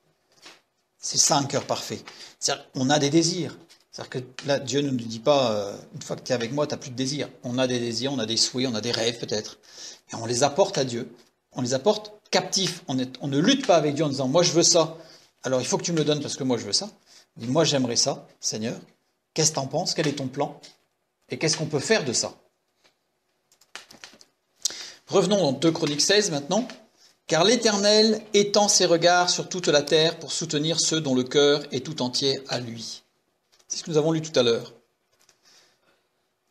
C'est ça un cœur parfait. C'est-à-dire qu'on a des désirs. C'est-à-dire que là, Dieu ne nous dit pas, une fois que tu es avec moi, tu n'as plus de désirs. On a des désirs, on a des souhaits, on a des rêves peut-être. Et on les apporte à Dieu. On les apporte captifs. On ne lutte pas avec Dieu en disant, moi je veux ça. Alors il faut que tu me le donnes parce que moi je veux ça. On dit, moi j'aimerais ça, Seigneur. Qu'est-ce que tu en penses? Quel est ton plan? Et qu'est-ce qu'on peut faire de ça? Revenons dans 2 Chroniques 16 maintenant. Car l'Éternel étend ses regards sur toute la terre pour soutenir ceux dont le cœur est tout entier à lui. C'est ce que nous avons lu tout à l'heure.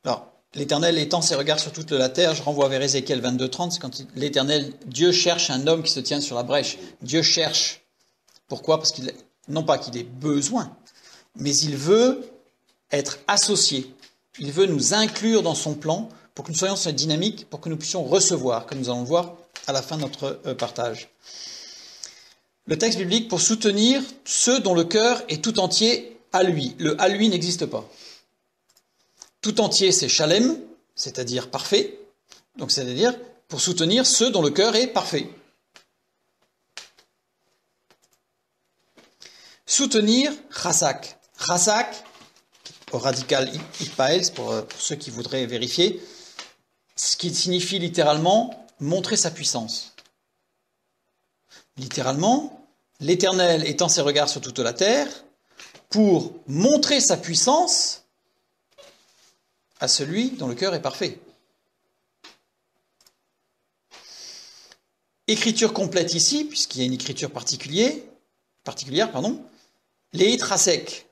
Alors, l'Éternel étend ses regards sur toute la terre, je renvoie vers Ézéchiel 22:30, c'est quand l'Éternel, Dieu cherche un homme qui se tient sur la brèche. Dieu cherche. Pourquoi? Parce non pas qu'il ait besoin, mais il veut être associé. Il veut nous inclure dans son plan pour que nous soyons sur cette dynamique, pour que nous puissions recevoir, comme nous allons le voir à la fin de notre partage. Le texte biblique pour soutenir ceux dont le cœur est tout entier à lui. Le à lui n'existe pas. Tout entier, c'est shalem, c'est-à-dire parfait. Donc, c'est-à-dire pour soutenir ceux dont le cœur est parfait. Soutenir chazak. Chazak, au radical itpael, pour ceux qui voudraient vérifier, ce qui signifie littéralement montrer sa puissance. Littéralement, l'Éternel étend ses regards sur toute la terre pour montrer sa puissance à celui dont le cœur est parfait. Écriture complète ici, puisqu'il y a une écriture particulière, les trasek.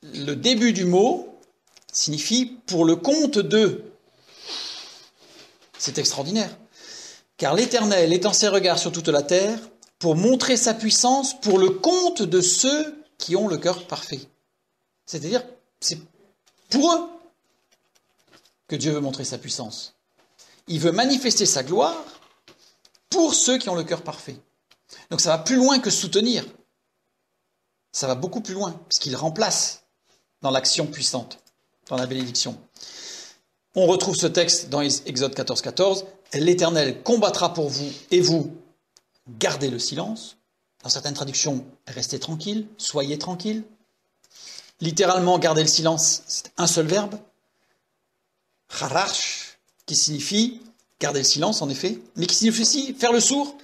Le début du mot signifie pour le compte de. C'est extraordinaire. Car l'Éternel étend ses regards sur toute la terre pour montrer sa puissance pour le compte de ceux qui ont le cœur parfait. C'est-à-dire, c'est pour eux que Dieu veut montrer sa puissance. Il veut manifester sa gloire pour ceux qui ont le cœur parfait. Donc ça va plus loin que soutenir. Ça va beaucoup plus loin, puisqu'il remplace dans l'action puissante, dans la bénédiction. On retrouve ce texte dans Exode 14, 14. L'Éternel combattra pour vous et vous gardez le silence. Dans certaines traductions, restez tranquille, soyez tranquille. Littéralement, garder le silence, c'est un seul verbe. Hararsh, qui signifie garder le silence, en effet, mais qui signifie aussi faire le sourd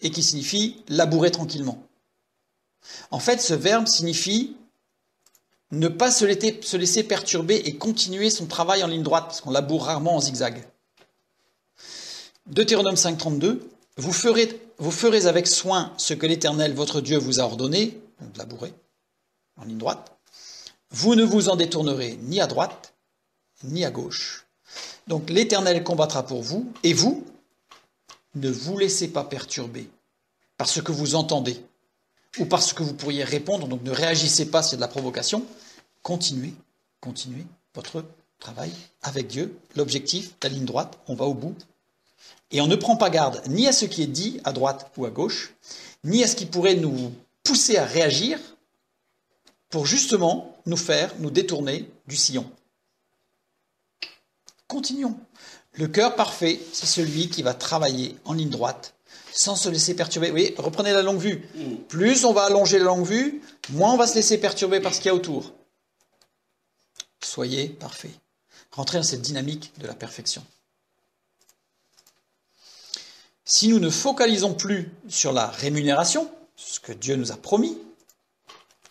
et qui signifie labourer tranquillement. En fait, ce verbe signifie ne pas se laisser perturber et continuer son travail en ligne droite, parce qu'on laboure rarement en zigzag. Deutéronome 5, 32, vous ferez avec soin ce que l'Éternel, votre Dieu, vous a ordonné, donc labourer en ligne droite. Vous ne vous en détournerez ni à droite, ni à gauche. Donc l'Éternel combattra pour vous, et vous, ne vous laissez pas perturber par ce que vous entendez, ou parce que vous pourriez répondre, donc ne réagissez pas s'il y a de la provocation, continuez votre travail avec Dieu, l'objectif, la ligne droite, on va au bout, et on ne prend pas garde ni à ce qui est dit à droite ou à gauche, ni à ce qui pourrait nous pousser à réagir pour justement nous détourner du sillon. Continuons. Le cœur parfait, c'est celui qui va travailler en ligne droite, sans se laisser perturber. Oui, reprenez la longue vue. Plus on va allonger la longue vue, moins on va se laisser perturber par ce qu'il y a autour. Soyez parfaits. Rentrez dans cette dynamique de la perfection. Si nous ne focalisons plus sur la rémunération, ce que Dieu nous a promis,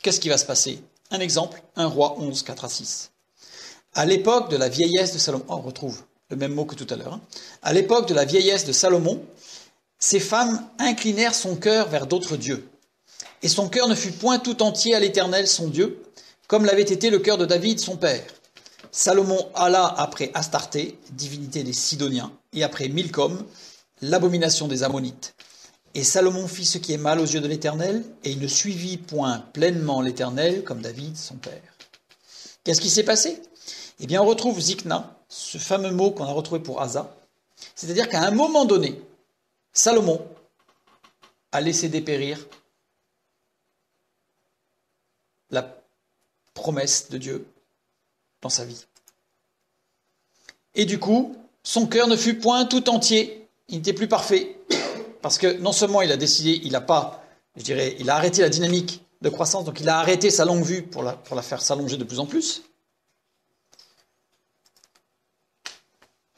qu'est-ce qui va se passer? Un exemple, 1 Roi 11, 4 à 6. À l'époque de la vieillesse de Salomon, on retrouve le même mot que tout à l'heure, à l'époque de la vieillesse de Salomon, ces femmes inclinèrent son cœur vers d'autres dieux. Et son cœur ne fut point tout entier à l'Éternel, son Dieu, comme l'avait été le cœur de David, son père. Salomon alla après Astarté, divinité des Sidoniens, et après Milcom, l'abomination des Ammonites. Et Salomon fit ce qui est mal aux yeux de l'Éternel, et il ne suivit point pleinement l'Éternel, comme David, son père. Qu'est-ce qui s'est passé? Eh bien, on retrouve Zikna, ce fameux mot qu'on a retrouvé pour Asa. C'est-à-dire qu'à un moment donné, Salomon a laissé dépérir la promesse de Dieu dans sa vie. Et du coup, son cœur ne fut point tout entier, il n'était plus parfait, parce que non seulement il a décidé, il a arrêté la dynamique de croissance, donc il a arrêté sa longue vue pour la faire s'allonger de plus en plus.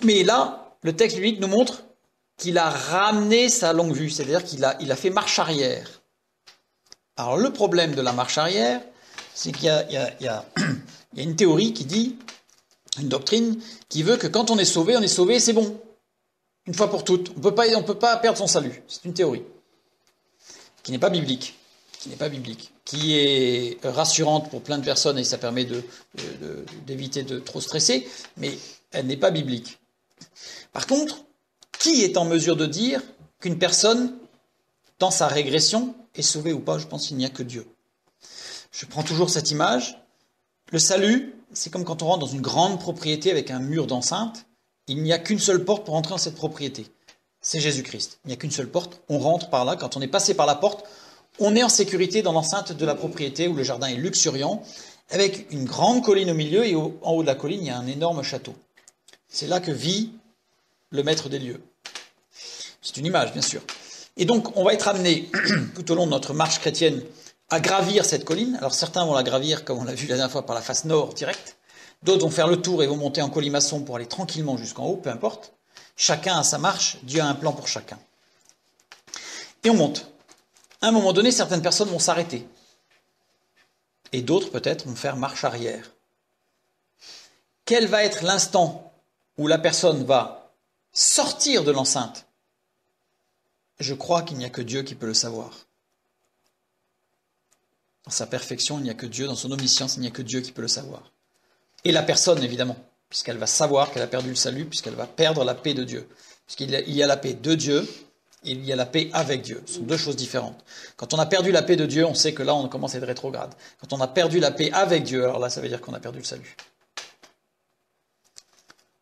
Mais là, le texte biblique nous montre qu'il a ramené sa longue vue, c'est-à-dire qu'il a fait marche arrière. Alors le problème de la marche arrière, c'est qu'il y a une théorie qui dit, une doctrine, qui veut que quand on est sauvé, c'est bon. Une fois pour toutes. On peut pas perdre son salut. C'est une théorie qui n'est pas biblique, qui est rassurante pour plein de personnes et ça permet d'éviter de trop stresser, mais elle n'est pas biblique. Par contre, qui est en mesure de dire qu'une personne, dans sa régression, est sauvée ou pas? Je pense qu'il n'y a que Dieu. Je prends toujours cette image. Le salut, c'est comme quand on rentre dans une grande propriété avec un mur d'enceinte. Il n'y a qu'une seule porte pour entrer dans cette propriété. C'est Jésus-Christ. Il n'y a qu'une seule porte. On rentre par là. Quand on est passé par la porte, on est en sécurité dans l'enceinte de la propriété où le jardin est luxuriant, avec une grande colline au milieu et en haut de la colline, il y a un énorme château. C'est là que vit le maître des lieux. C'est une image, bien sûr. Et donc, on va être amené, tout au long de notre marche chrétienne, à gravir cette colline. Alors, certains vont la gravir, comme on l'a vu la dernière fois, par la face nord directe. D'autres vont faire le tour et vont monter en colimaçon pour aller tranquillement jusqu'en haut, peu importe. Chacun a sa marche, Dieu a un plan pour chacun. Et on monte. À un moment donné, certaines personnes vont s'arrêter. Et d'autres, peut-être, vont faire marche arrière. Quel va être l'instant où la personne va sortir de l'enceinte? Je crois qu'il n'y a que Dieu qui peut le savoir. Dans sa perfection, il n'y a que Dieu. Dans son omniscience, il n'y a que Dieu qui peut le savoir. Et la personne, évidemment, puisqu'elle va savoir qu'elle a perdu le salut, puisqu'elle va perdre la paix de Dieu. Puisqu'il y a la paix de Dieu et il y a la paix avec Dieu. Ce sont deux choses différentes. Quand on a perdu la paix de Dieu, on sait que là, on commence à être rétrograde. Quand on a perdu la paix avec Dieu, alors là, ça veut dire qu'on a perdu le salut.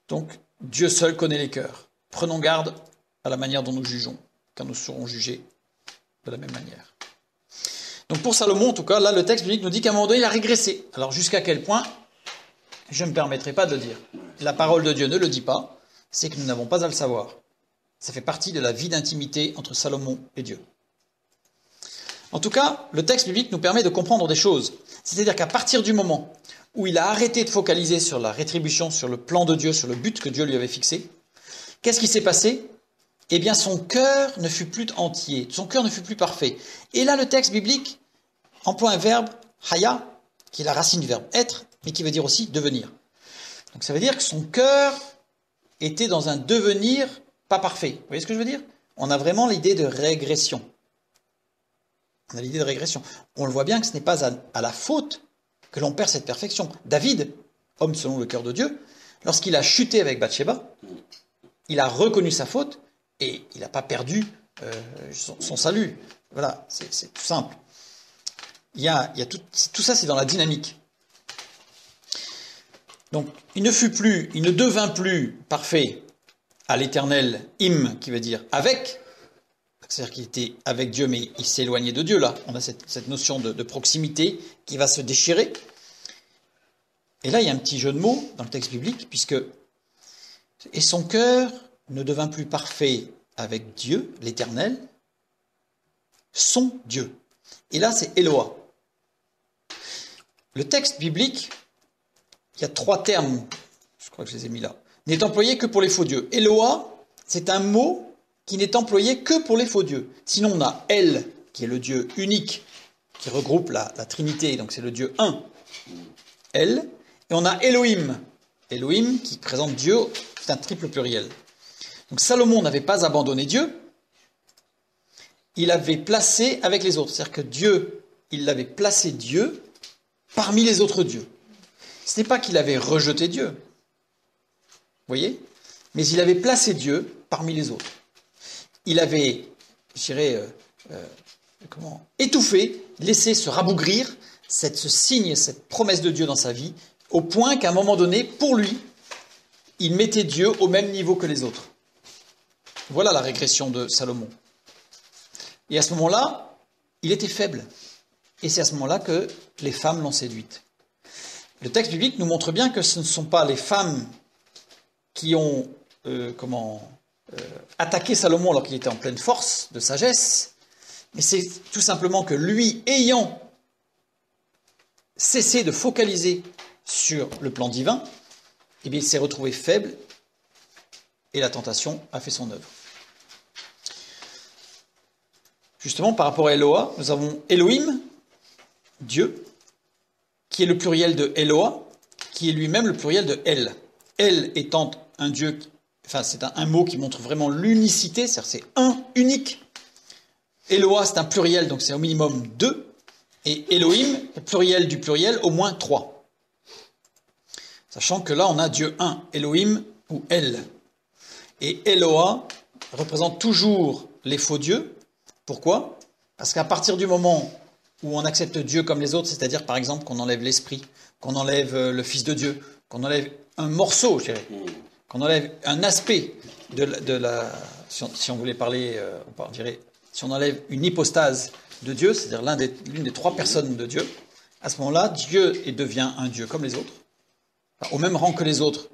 Donc, Dieu seul connaît les cœurs. Prenons garde à la manière dont nous jugeons, car nous serons jugés de la même manière. Donc pour Salomon, en tout cas, là, le texte biblique nous dit qu'à un moment donné, il a régressé. Alors jusqu'à quel point, je ne me permettrai pas de le dire. La parole de Dieu ne le dit pas, c'est que nous n'avons pas à le savoir. Ça fait partie de la vie d'intimité entre Salomon et Dieu. En tout cas, le texte biblique nous permet de comprendre des choses. C'est-à-dire qu'à partir du moment où il a arrêté de focaliser sur la rétribution, sur le plan de Dieu, sur le but que Dieu lui avait fixé, qu'est-ce qui s'est passé? Eh bien, son cœur ne fut plus entier, son cœur ne fut plus parfait. Et là, le texte biblique emploie un verbe, haya, qui est la racine du verbe être, mais qui veut dire aussi devenir. Donc ça veut dire que son cœur était dans un devenir pas parfait. Vous voyez ce que je veux dire? On a vraiment l'idée de régression. On a l'idée de régression. On le voit bien que ce n'est pas à la faute que l'on perd cette perfection. David, homme selon le cœur de Dieu, lorsqu'il a chuté avec Bathsheba, il a reconnu sa faute et il n'a pas perdu son salut. Voilà, c'est tout simple. Il y a tout ça, c'est dans la dynamique. Donc, il ne devint plus parfait à l'éternel im, qui veut dire avec. C'est-à-dire qu'il était avec Dieu, mais il s'éloignait de Dieu, là. On a cette notion de proximité qui va se déchirer. Et là, il y a un petit jeu de mots dans le texte biblique, puisque « Et son cœur ne devint plus parfait avec Dieu, l'Éternel, son Dieu. » Et là, c'est Eloah. Le texte biblique, il y a 3 termes, je crois que je les ai mis là, n'est employé que pour les faux dieux. Eloah, c'est un mot qui n'est employé que pour les faux dieux. Sinon, on a El, qui est le Dieu unique, qui regroupe la Trinité, donc c'est le Dieu un, El, et on a Elohim. Elohim, qui présente Dieu, c'est un triple pluriel. Donc Salomon n'avait pas abandonné Dieu, il avait placé avec les autres. C'est-à-dire que Dieu, il avait placé Dieu parmi les autres dieux. Ce n'est pas qu'il avait rejeté Dieu, vous voyez, mais il avait placé Dieu parmi les autres. Il avait, je dirais, étouffé, laissé se rabougrir ce signe, cette promesse de Dieu dans sa vie, au point qu'à un moment donné, pour lui, il mettait Dieu au même niveau que les autres. Voilà la régression de Salomon. Et à ce moment-là, il était faible. Et c'est à ce moment-là que les femmes l'ont séduite. Le texte biblique nous montre bien que ce ne sont pas les femmes qui ont attaqué Salomon alors qu'il était en pleine force de sagesse, mais c'est tout simplement que lui, ayant cessé de focaliser sur le plan divin, eh bien, il s'est retrouvé faible et la tentation a fait son œuvre. Justement, par rapport à Eloah, nous avons Elohim, Dieu, qui est le pluriel de Eloah, qui est lui-même le pluriel de El. El étant un Dieu, c'est un mot qui montre vraiment l'unicité, c'est-à-dire c'est un, unique. Eloah, c'est un pluriel, donc c'est au minimum 2. Et Elohim, le pluriel du pluriel, au moins 3. Sachant que là, on a Dieu 1, Elohim ou El. Et Eloah représente toujours les faux dieux. Pourquoi? Parce qu'à partir du moment où on accepte Dieu comme les autres, c'est-à-dire par exemple qu'on enlève l'esprit, qu'on enlève le Fils de Dieu, qu'on enlève un morceau, je dirais, qu'on enlève un aspect si on voulait parler, on dirait, si on enlève une hypostase de Dieu, c'est-à-dire l'une des 3 personnes de Dieu, à ce moment-là, Dieu devient un Dieu comme les autres, au même rang que les autres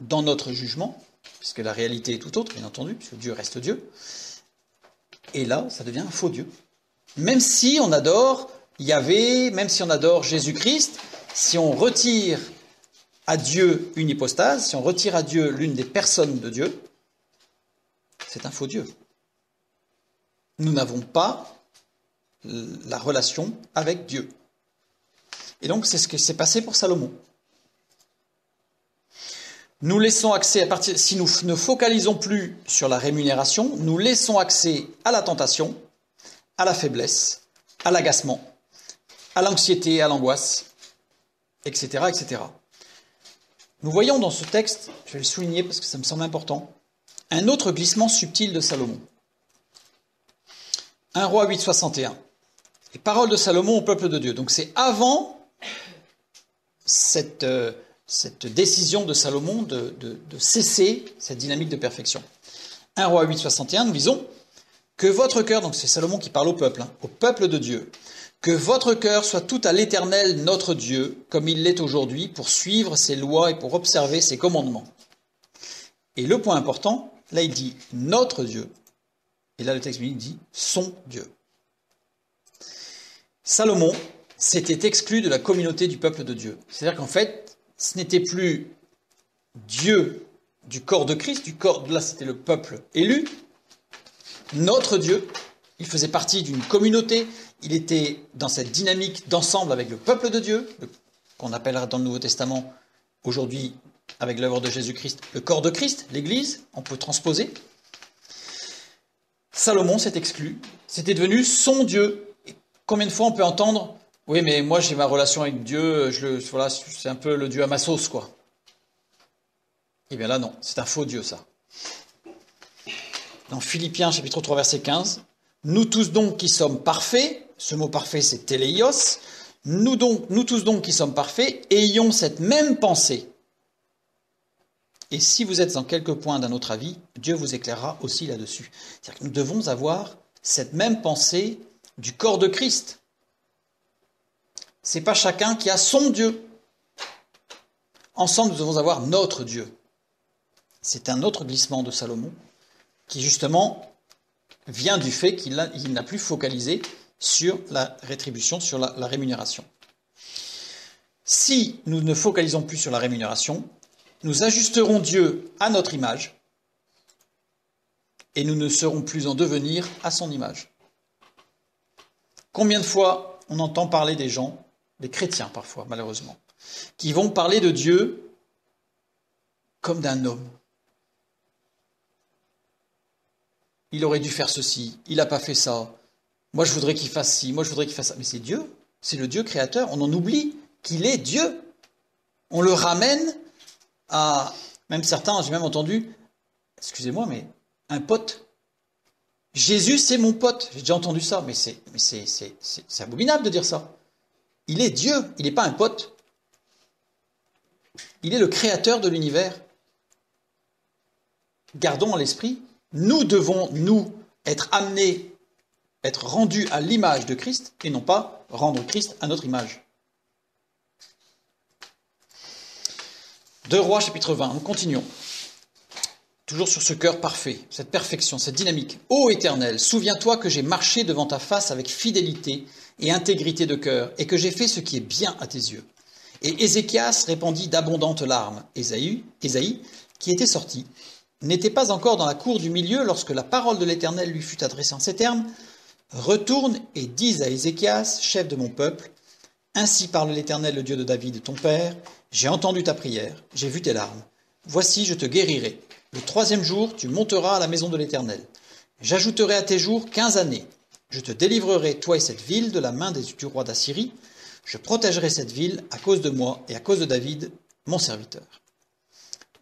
dans notre jugement, puisque la réalité est tout autre, bien entendu, puisque Dieu reste Dieu. Et là, ça devient un faux Dieu. Même si on adore Yahvé, même si on adore Jésus-Christ, si on retire à Dieu une hypostase, si on retire à Dieu l'une des personnes de Dieu, c'est un faux Dieu. Nous n'avons pas la relation avec Dieu. Et donc, c'est ce qui s'est passé pour Salomon. Nous laissons accès, si nous ne focalisons plus sur la rémunération, nous laissons accès à la tentation, à la faiblesse, à l'agacement, à l'anxiété, à l'angoisse, etc., etc. Nous voyons dans ce texte, je vais le souligner parce que ça me semble important, un autre glissement subtil de Salomon. 1 Roi 8, 61. Les paroles de Salomon au peuple de Dieu. Donc c'est avant cette décision de Salomon de cesser cette dynamique de perfection. 1 Roi 8, 61, nous lisons « Que votre cœur », donc c'est Salomon qui parle au peuple de Dieu, « Que votre cœur soit tout à l'Éternel notre Dieu, comme il l'est aujourd'hui, pour suivre ses lois et pour observer ses commandements. Et le point important, là il dit notre Dieu, et là le texte biblique dit son Dieu. Salomon s'était exclu de la communauté du peuple de Dieu. C'est-à-dire qu'en fait, ce n'était plus Dieu du corps de Christ, là c'était le peuple élu, notre Dieu. Il faisait partie d'une communauté, il était dans cette dynamique d'ensemble avec le peuple de Dieu, qu'on appellera dans le Nouveau Testament aujourd'hui, avec l'œuvre de Jésus-Christ, le corps de Christ, l'Église, on peut transposer. Salomon s'est exclu, c'était devenu son Dieu. Et combien de fois on peut entendre « Oui, mais moi j'ai ma relation avec Dieu, voilà, c'est un peu le Dieu à ma sauce, quoi. » Eh bien là non, c'est un faux Dieu ça. Dans Philippiens chapitre 3 verset 15, « Nous tous donc qui sommes parfaits », ce mot parfait c'est téléios, nous tous donc qui sommes parfaits, ayons cette même pensée. Et si vous êtes en quelque point d'un autre avis, Dieu vous éclairera aussi là-dessus. C'est-à-dire que nous devons avoir cette même pensée du corps de Christ. C'est pas chacun qui a son Dieu. Ensemble, nous devons avoir notre Dieu. C'est un autre glissement de Salomon qui justement vient du fait qu'il n'a plus focalisé sur la rétribution, sur la rémunération. Si nous ne focalisons plus sur la rémunération, nous ajusterons Dieu à notre image et nous ne serons plus en devenir à son image. Combien de fois on entend parler des gens, des chrétiens parfois malheureusement, qui vont parler de Dieu comme d'un homme. Il aurait dû faire ceci, il n'a pas fait ça. Moi je voudrais qu'il fasse ci, moi je voudrais qu'il fasse ça. Mais c'est Dieu, c'est le Dieu créateur. On en oublie qu'il est Dieu. On le ramène à, même certains, j'ai même entendu, excusez-moi, mais un pote. Jésus, c'est mon pote. J'ai déjà entendu ça, mais c'est abominable de dire ça. Il est Dieu, il n'est pas un pote. Il est le créateur de l'univers. Gardons à l'esprit, nous devons, nous, être amenés, être rendus à l'image de Christ, et non pas rendre Christ à notre image. 2 Rois, chapitre 20, nous continuons. Toujours sur ce cœur parfait, cette perfection, cette dynamique. Ô Éternel, souviens-toi que j'ai marché devant ta face avec fidélité et intégrité de cœur, et que j'ai fait ce qui est bien à tes yeux. Et Ézéchias répandit d'abondantes larmes. Ésaïe, qui était sorti, n'était pas encore dans la cour du milieu lorsque la parole de l'Éternel lui fut adressée en ces termes. Retourne et dis à Ézéchias, chef de mon peuple, ainsi parle l'Éternel, le Dieu de David, ton père, j'ai entendu ta prière, j'ai vu tes larmes. Voici, je te guérirai. Le 3e jour, tu monteras à la maison de l'Éternel. J'ajouterai à tes jours 15 années. Je te délivrerai, toi et cette ville, de la main du roi d'Assyrie. Je protégerai cette ville à cause de moi et à cause de David, mon serviteur.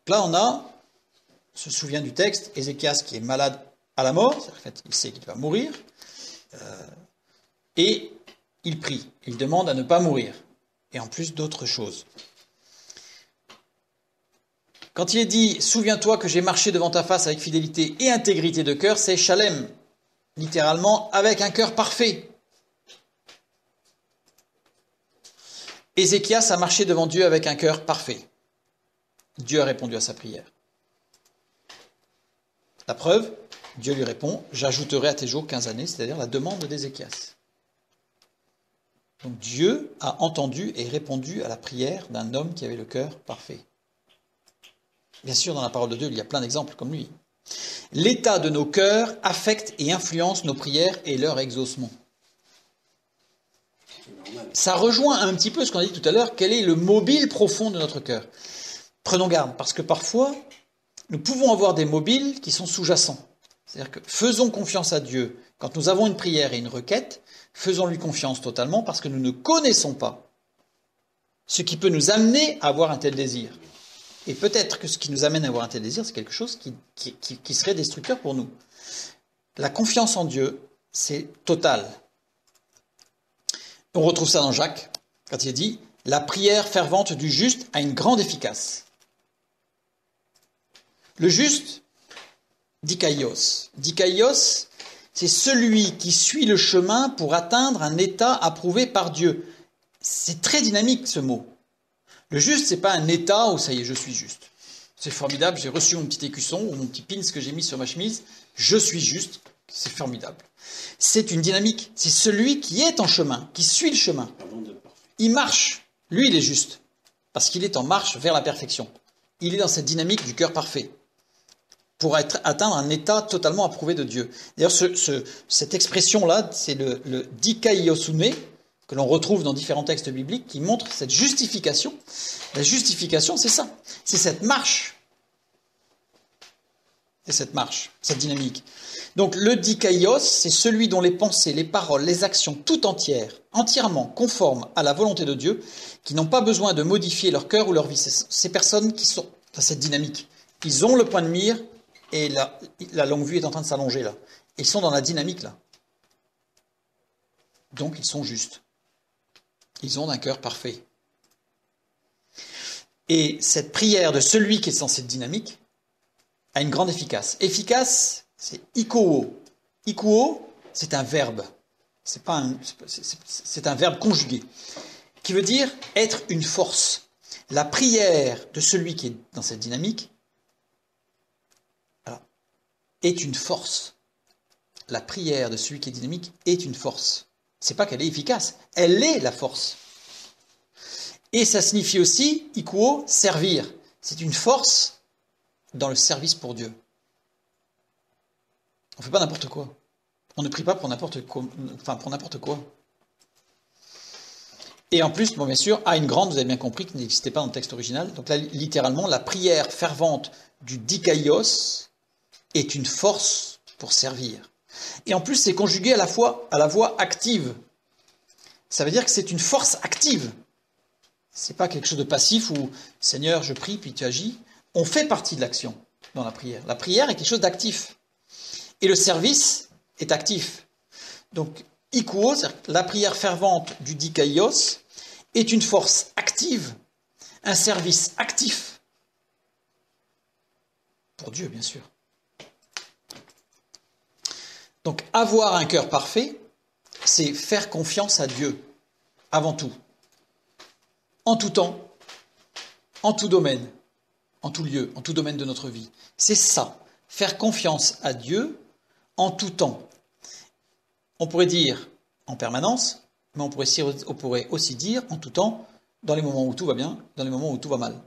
Donc là, on se souvient du texte, Ézéchias qui est malade à la mort, en fait, il sait qu'il va mourir, et il prie, il demande à ne pas mourir, et en plus d'autres choses. Quand il est dit « Souviens-toi que j'ai marché devant ta face avec fidélité et intégrité de cœur », c'est Shalem, littéralement avec un cœur parfait. Ézéchias a marché devant Dieu avec un cœur parfait. Dieu a répondu à sa prière. La preuve, Dieu lui répond « J'ajouterai à tes jours 15 années », c'est-à-dire la demande d'Ézéchias. Donc Dieu a entendu et répondu à la prière d'un homme qui avait le cœur parfait. Bien sûr, dans la parole de Dieu, il y a plein d'exemples comme lui. L'état de nos cœurs affecte et influence nos prières et leur exaucement. Ça rejoint un petit peu ce qu'on a dit tout à l'heure, quel est le mobile profond de notre cœur. Prenons garde, parce que parfois, nous pouvons avoir des mobiles qui sont sous-jacents. C'est-à-dire que faisons confiance à Dieu. Quand nous avons une prière et une requête, faisons-lui confiance totalement parce que nous ne connaissons pas ce qui peut nous amener à avoir un tel désir. Et peut-être que ce qui nous amène à avoir un tel désir, c'est quelque chose qui serait destructeur pour nous. La confiance en Dieu, c'est total. On retrouve ça dans Jacques, quand il est dit « La prière fervente du juste a une grande efficace ». Le juste, dikaios. Dikaios, c'est celui qui suit le chemin pour atteindre un état approuvé par Dieu. C'est très dynamique ce mot. Le juste, c'est pas un état où ça y est, je suis juste. C'est formidable, j'ai reçu mon petit écusson ou mon petit pins que j'ai mis sur ma chemise, je suis juste, c'est formidable. C'est une dynamique, c'est celui qui est en chemin, qui suit le chemin. Il marche, lui il est juste, parce qu'il est en marche vers la perfection. Il est dans cette dynamique du cœur parfait, pour atteindre un état totalement approuvé de Dieu. D'ailleurs, cette expression-là, c'est le dikaiosune, que l'on retrouve dans différents textes bibliques, qui montrent cette justification. La justification, c'est ça. C'est cette marche. C'est cette marche, cette dynamique. Donc le dikaios, c'est celui dont les pensées, les paroles, les actions tout entières, entièrement conformes à la volonté de Dieu, qui n'ont pas besoin de modifier leur cœur ou leur vie. Ces personnes qui sont dans cette dynamique. Ils ont le point de mire et la longue vue est en train de s'allonger là. Ils sont dans la dynamique là. Donc ils sont justes. Ils ont un cœur parfait. Et cette prière de celui qui est dans cette dynamique a une grande efficace. Efficace, c'est ikoo. Ikoo, c'est un verbe. C'est un verbe conjugué, qui veut dire être une force. La prière de celui qui est dans cette dynamique est une force. La prière de celui qui est dynamique est une force. C'est pas qu'elle est efficace, elle est la force. Et ça signifie aussi, ikoo, servir. C'est une force dans le service pour Dieu. On ne fait pas n'importe quoi. On ne prie pas pour n'importe quoi. Et en plus, bon, bien sûr, à une grande, vous avez bien compris, qui n'existait pas dans le texte original. Donc là, littéralement, la prière fervente du dikaios est une force pour servir. Et en plus, c'est conjugué à la voix active. Ça veut dire que c'est une force active. C'est pas quelque chose de passif où « Seigneur, je prie, puis tu agis ». On fait partie de l'action dans la prière. La prière est quelque chose d'actif. Et le service est actif. Donc, ikoo, la prière fervente du dikaios, est une force active, un service actif. Pour Dieu, bien sûr. Donc, avoir un cœur parfait, c'est faire confiance à Dieu, avant tout. En tout temps, en tout domaine, en tout lieu, en tout domaine de notre vie. C'est ça, faire confiance à Dieu en tout temps. On pourrait dire en permanence, mais on pourrait aussi dire en tout temps, dans les moments où tout va bien, dans les moments où tout va mal.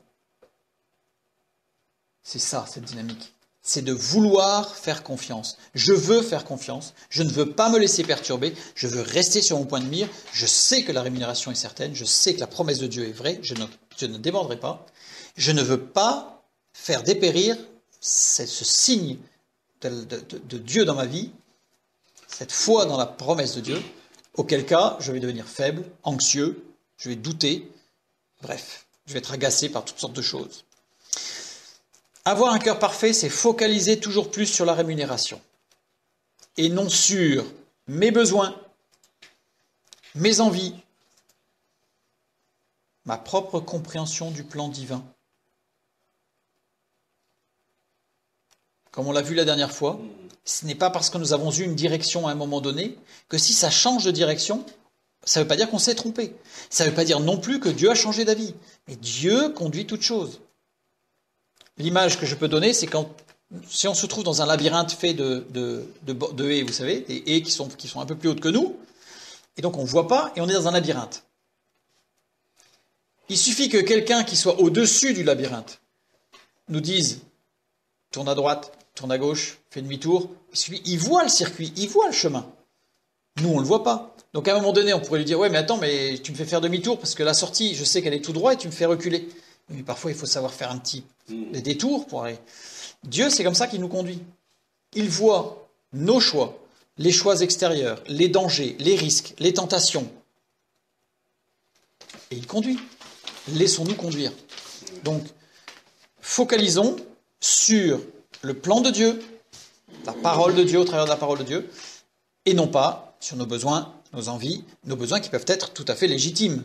C'est ça, cette dynamique. C'est de vouloir faire confiance. Je veux faire confiance, je ne veux pas me laisser perturber, je veux rester sur mon point de mire, je sais que la rémunération est certaine, je sais que la promesse de Dieu est vraie, je ne déborderai pas. Je ne veux pas faire dépérir ce signe de Dieu dans ma vie, cette foi dans la promesse de Dieu, auquel cas je vais devenir faible, anxieux, je vais douter, bref, je vais être agacé par toutes sortes de choses. Avoir un cœur parfait, c'est focaliser toujours plus sur la rémunération et non sur mes besoins, mes envies, ma propre compréhension du plan divin. Comme on l'a vu la dernière fois, ce n'est pas parce que nous avons eu une direction à un moment donné que si ça change de direction, ça ne veut pas dire qu'on s'est trompé. Ça ne veut pas dire non plus que Dieu a changé d'avis. Mais Dieu conduit toutes choses. L'image que je peux donner, c'est si on se trouve dans un labyrinthe fait de haies, vous savez, des haies qui sont un peu plus hautes que nous, et donc on ne voit pas, et on est dans un labyrinthe. Il suffit que quelqu'un qui soit au-dessus du labyrinthe nous dise « tourne à droite, tourne à gauche, fais demi-tour », il voit le circuit, il voit le chemin. Nous, on ne le voit pas. Donc à un moment donné, on pourrait lui dire « ouais, mais attends, mais tu me fais faire demi-tour parce que la sortie, je sais qu'elle est tout droit et tu me fais reculer ». Mais parfois, il faut savoir faire des détours pour aller. Dieu, c'est comme ça qu'il nous conduit. Il voit nos choix, les choix extérieurs, les dangers, les risques, les tentations. Et il conduit. Laissons-nous conduire. Donc, focalisons sur le plan de Dieu, la parole de Dieu au travers de la parole de Dieu, et non pas sur nos besoins, nos envies, nos besoins qui peuvent être tout à fait légitimes.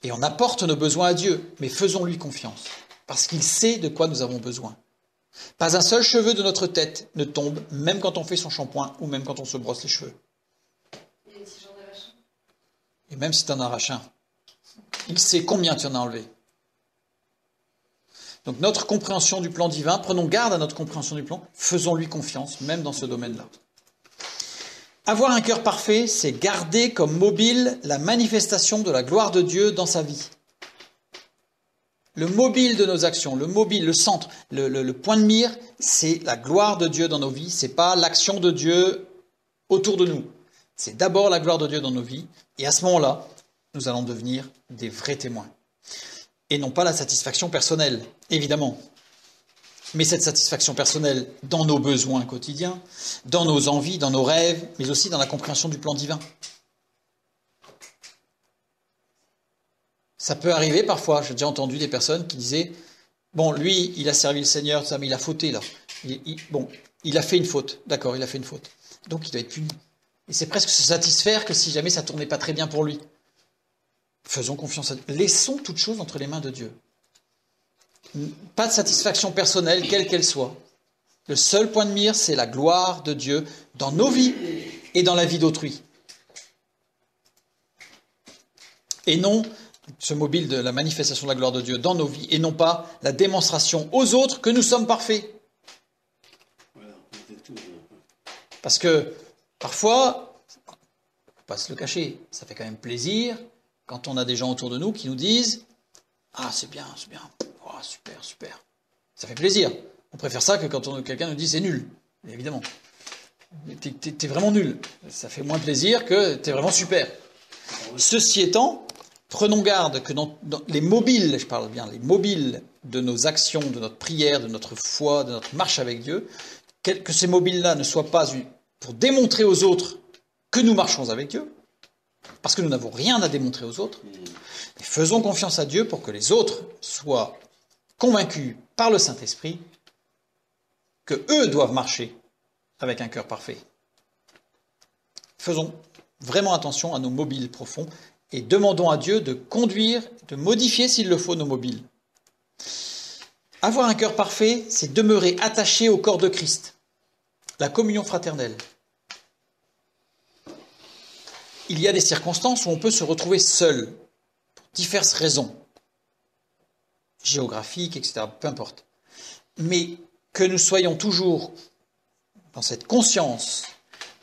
Et on apporte nos besoins à Dieu, mais faisons-lui confiance, parce qu'il sait de quoi nous avons besoin. Pas un seul cheveu de notre tête ne tombe, même quand on fait son shampoing ou même quand on se brosse les cheveux. Et si j'en arrache un? Et même si tu en arraches un, il sait combien tu en as enlevé. Donc notre compréhension du plan divin, prenons garde à notre compréhension du plan, faisons-lui confiance, même dans ce domaine-là. Avoir un cœur parfait, c'est garder comme mobile la manifestation de la gloire de Dieu dans sa vie. Le mobile de nos actions, le mobile, le centre, le point de mire, c'est la gloire de Dieu dans nos vies, c'est pas l'action de Dieu autour de nous. C'est d'abord la gloire de Dieu dans nos vies, et à ce moment-là, nous allons devenir des vrais témoins. Et non pas la satisfaction personnelle, évidemment. Mais cette satisfaction personnelle dans nos besoins quotidiens, dans nos envies, dans nos rêves, mais aussi dans la compréhension du plan divin. Ça peut arriver parfois, j'ai déjà entendu des personnes qui disaient « Bon, lui, il a servi le Seigneur, mais il a fauté là. Il a fait une faute. D'accord, il a fait une faute. Donc il doit être puni. » Et c'est presque se satisfaire que si jamais ça ne tournait pas très bien pour lui. Faisons confiance à Dieu. Laissons toutes choses entre les mains de Dieu. Pas de satisfaction personnelle, quelle qu'elle soit. Le seul point de mire, c'est la gloire de Dieu dans nos vies et dans la vie d'autrui. Et non ce mobile de la manifestation de la gloire de Dieu dans nos vies, et non pas la démonstration aux autres que nous sommes parfaits. Parce que parfois, il ne faut pas se le cacher, ça fait quand même plaisir quand on a des gens autour de nous qui nous disent « Ah, c'est bien, oh, super, super ». Ça fait plaisir. On préfère ça que quand quelqu'un nous dit « C'est nul ». Évidemment. T'es vraiment nul. Ça fait moins plaisir que t'es vraiment super. Ceci étant, prenons garde que dans les mobiles, je parle bien, les mobiles de nos actions, de notre prière, de notre foi, de notre marche avec Dieu, que ces mobiles-là ne soient pas pour démontrer aux autres que nous marchons avec Dieu, parce que nous n'avons rien à démontrer aux autres. Et faisons confiance à Dieu pour que les autres soient convaincus par le Saint-Esprit que eux doivent marcher avec un cœur parfait. Faisons vraiment attention à nos mobiles profonds et demandons à Dieu de conduire, de modifier s'il le faut nos mobiles. Avoir un cœur parfait, c'est demeurer attaché au corps de Christ, la communion fraternelle. Il y a des circonstances où on peut se retrouver seul, pour diverses raisons, géographiques, etc., peu importe. Mais que nous soyons toujours dans cette conscience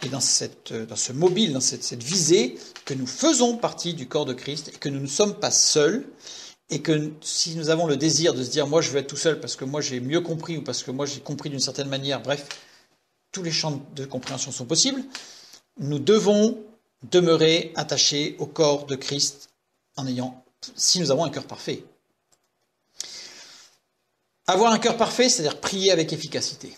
et dans ce mobile, dans cette visée, que nous faisons partie du corps de Christ et que nous ne sommes pas seuls, et que si nous avons le désir de se dire « moi je veux être tout seul parce que moi j'ai mieux compris ou parce que moi j'ai compris d'une certaine manière », bref, tous les champs de compréhension sont possibles, nous devons demeurer attachés au corps de Christ si nous avons un cœur parfait. Avoir un cœur parfait, c'est-à-dire prier avec efficacité.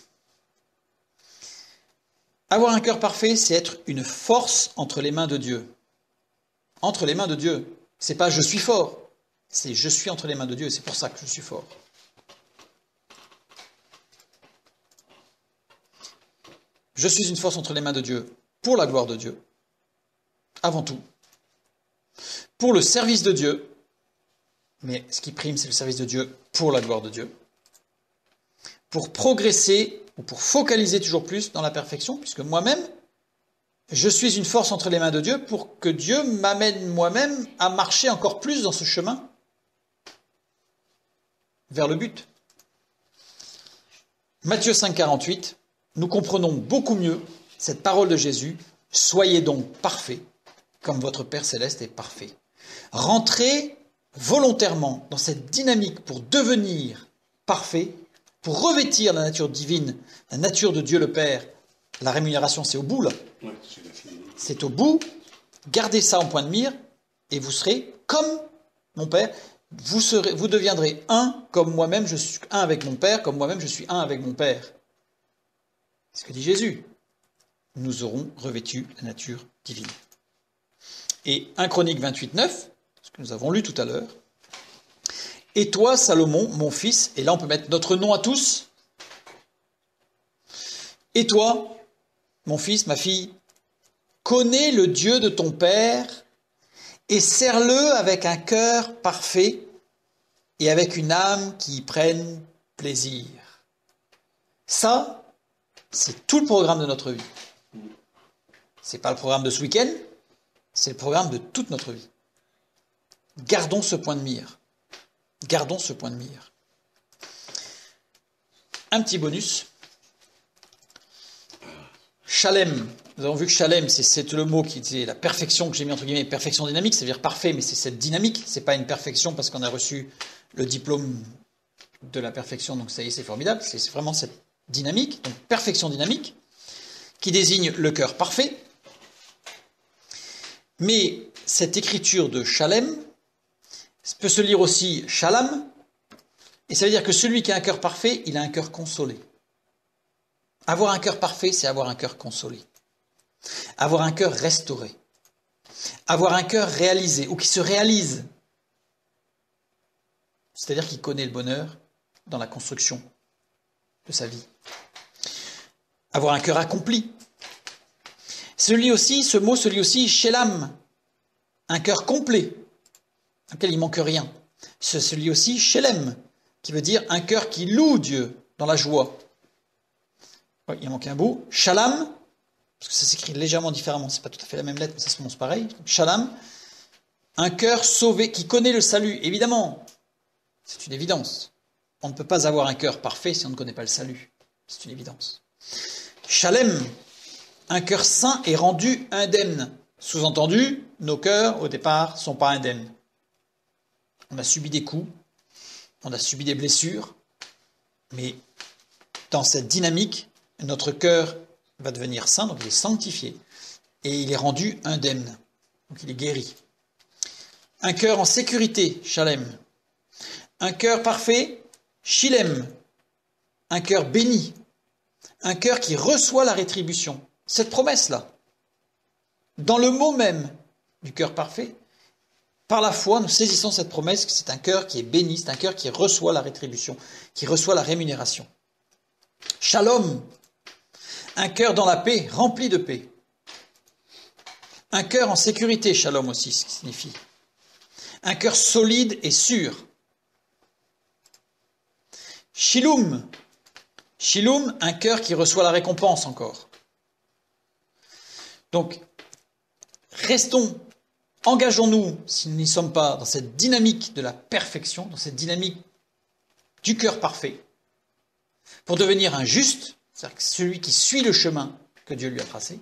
Avoir un cœur parfait, c'est être une force entre les mains de Dieu. Entre les mains de Dieu. C'est pas « je suis fort », c'est « je suis entre les mains de Dieu », et c'est pour ça que je suis fort. Je suis une force entre les mains de Dieu pour la gloire de Dieu, avant tout. Pour le service de Dieu, mais ce qui prime, c'est le service de Dieu pour la gloire de Dieu. Pour progresser, ou pour focaliser toujours plus dans la perfection, puisque moi-même, je suis une force entre les mains de Dieu pour que Dieu m'amène moi-même à marcher encore plus dans ce chemin vers le but. Matthieu 5, 48, nous comprenons beaucoup mieux cette parole de Jésus. Soyez donc parfaits, comme votre Père Céleste est parfait. Rentrez volontairement dans cette dynamique pour devenir parfait, pour revêtir la nature divine, la nature de Dieu le Père. La rémunération, c'est au bout, là. C'est au bout. Gardez ça en point de mire, et vous serez comme mon Père. Vous deviendrez un, comme moi-même je suis un avec mon Père, comme moi-même je suis un avec mon Père. C'est ce que dit Jésus. Nous aurons revêtu la nature divine. Et 1 Chronique 28, 9, ce que nous avons lu tout à l'heure. Et toi, Salomon, mon fils, et là on peut mettre notre nom à tous. Et toi, mon fils, ma fille, connais le Dieu de ton Père et sers-le avec un cœur parfait et avec une âme qui y prenne plaisir. Ça, c'est tout le programme de notre vie. C'est pas le programme de ce week-end, c'est le programme de toute notre vie. Gardons ce point de mire. Gardons ce point de mire. Un petit bonus. Shalem. Nous avons vu que Shalem, c'est le mot qui est la perfection que j'ai mis entre guillemets, perfection dynamique, c'est-à-dire parfait, mais c'est cette dynamique. C'est pas une perfection parce qu'on a reçu le diplôme de la perfection, donc ça y est, c'est formidable. C'est vraiment cette dynamique, donc perfection dynamique, qui désigne le cœur parfait. Mais cette écriture de Shalem peut se lire aussi Shalom, et ça veut dire que celui qui a un cœur parfait, il a un cœur consolé. Avoir un cœur parfait, c'est avoir un cœur consolé. Avoir un cœur restauré. Avoir un cœur réalisé, ou qui se réalise. C'est-à-dire qu'il connaît le bonheur dans la construction de sa vie. Avoir un cœur accompli. Ce mot se lit aussi Shélam, un cœur complet, dans lequel il ne manque rien. Se lit aussi Shélem, qui veut dire un cœur qui loue Dieu dans la joie. Oui, il manque un bout. Shalom, parce que ça s'écrit légèrement différemment, c'est pas tout à fait la même lettre, mais ça se prononce pareil. Shalom, un cœur sauvé, qui connaît le salut, évidemment. C'est une évidence. On ne peut pas avoir un cœur parfait si on ne connaît pas le salut. C'est une évidence. Shalem, un cœur saint et rendu indemne. Sous-entendu, nos cœurs, au départ, ne sont pas indemnes. On a subi des coups, on a subi des blessures, mais dans cette dynamique, notre cœur va devenir saint, donc il est sanctifié, et il est rendu indemne, donc il est guéri. Un cœur en sécurité, Shalem. Un cœur parfait, Shilem. Un cœur béni. Un cœur qui reçoit la rétribution. Cette promesse-là, dans le mot même du cœur parfait, par la foi, nous saisissons cette promesse que c'est un cœur qui est béni, c'est un cœur qui reçoit la rétribution, qui reçoit la rémunération. Shalom, un cœur dans la paix, rempli de paix. Un cœur en sécurité, shalom aussi, ce qui signifie. Un cœur solide et sûr. Shilum, Shilum, un cœur qui reçoit la récompense encore. Donc, engageons-nous, si nous n'y sommes pas, dans cette dynamique de la perfection, dans cette dynamique du cœur parfait, pour devenir un juste, c'est-à-dire celui qui suit le chemin que Dieu lui a tracé.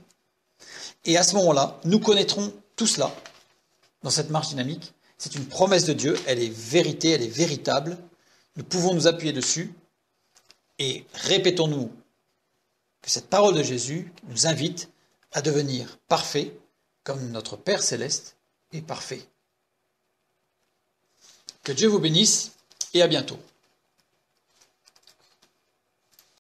Et à ce moment-là, nous connaîtrons tout cela dans cette marche dynamique. C'est une promesse de Dieu, elle est vérité, elle est véritable. Nous pouvons nous appuyer dessus et répétons-nous que cette parole de Jésus nous invite à devenir parfaits comme notre Père Céleste est parfait. Que Dieu vous bénisse et à bientôt.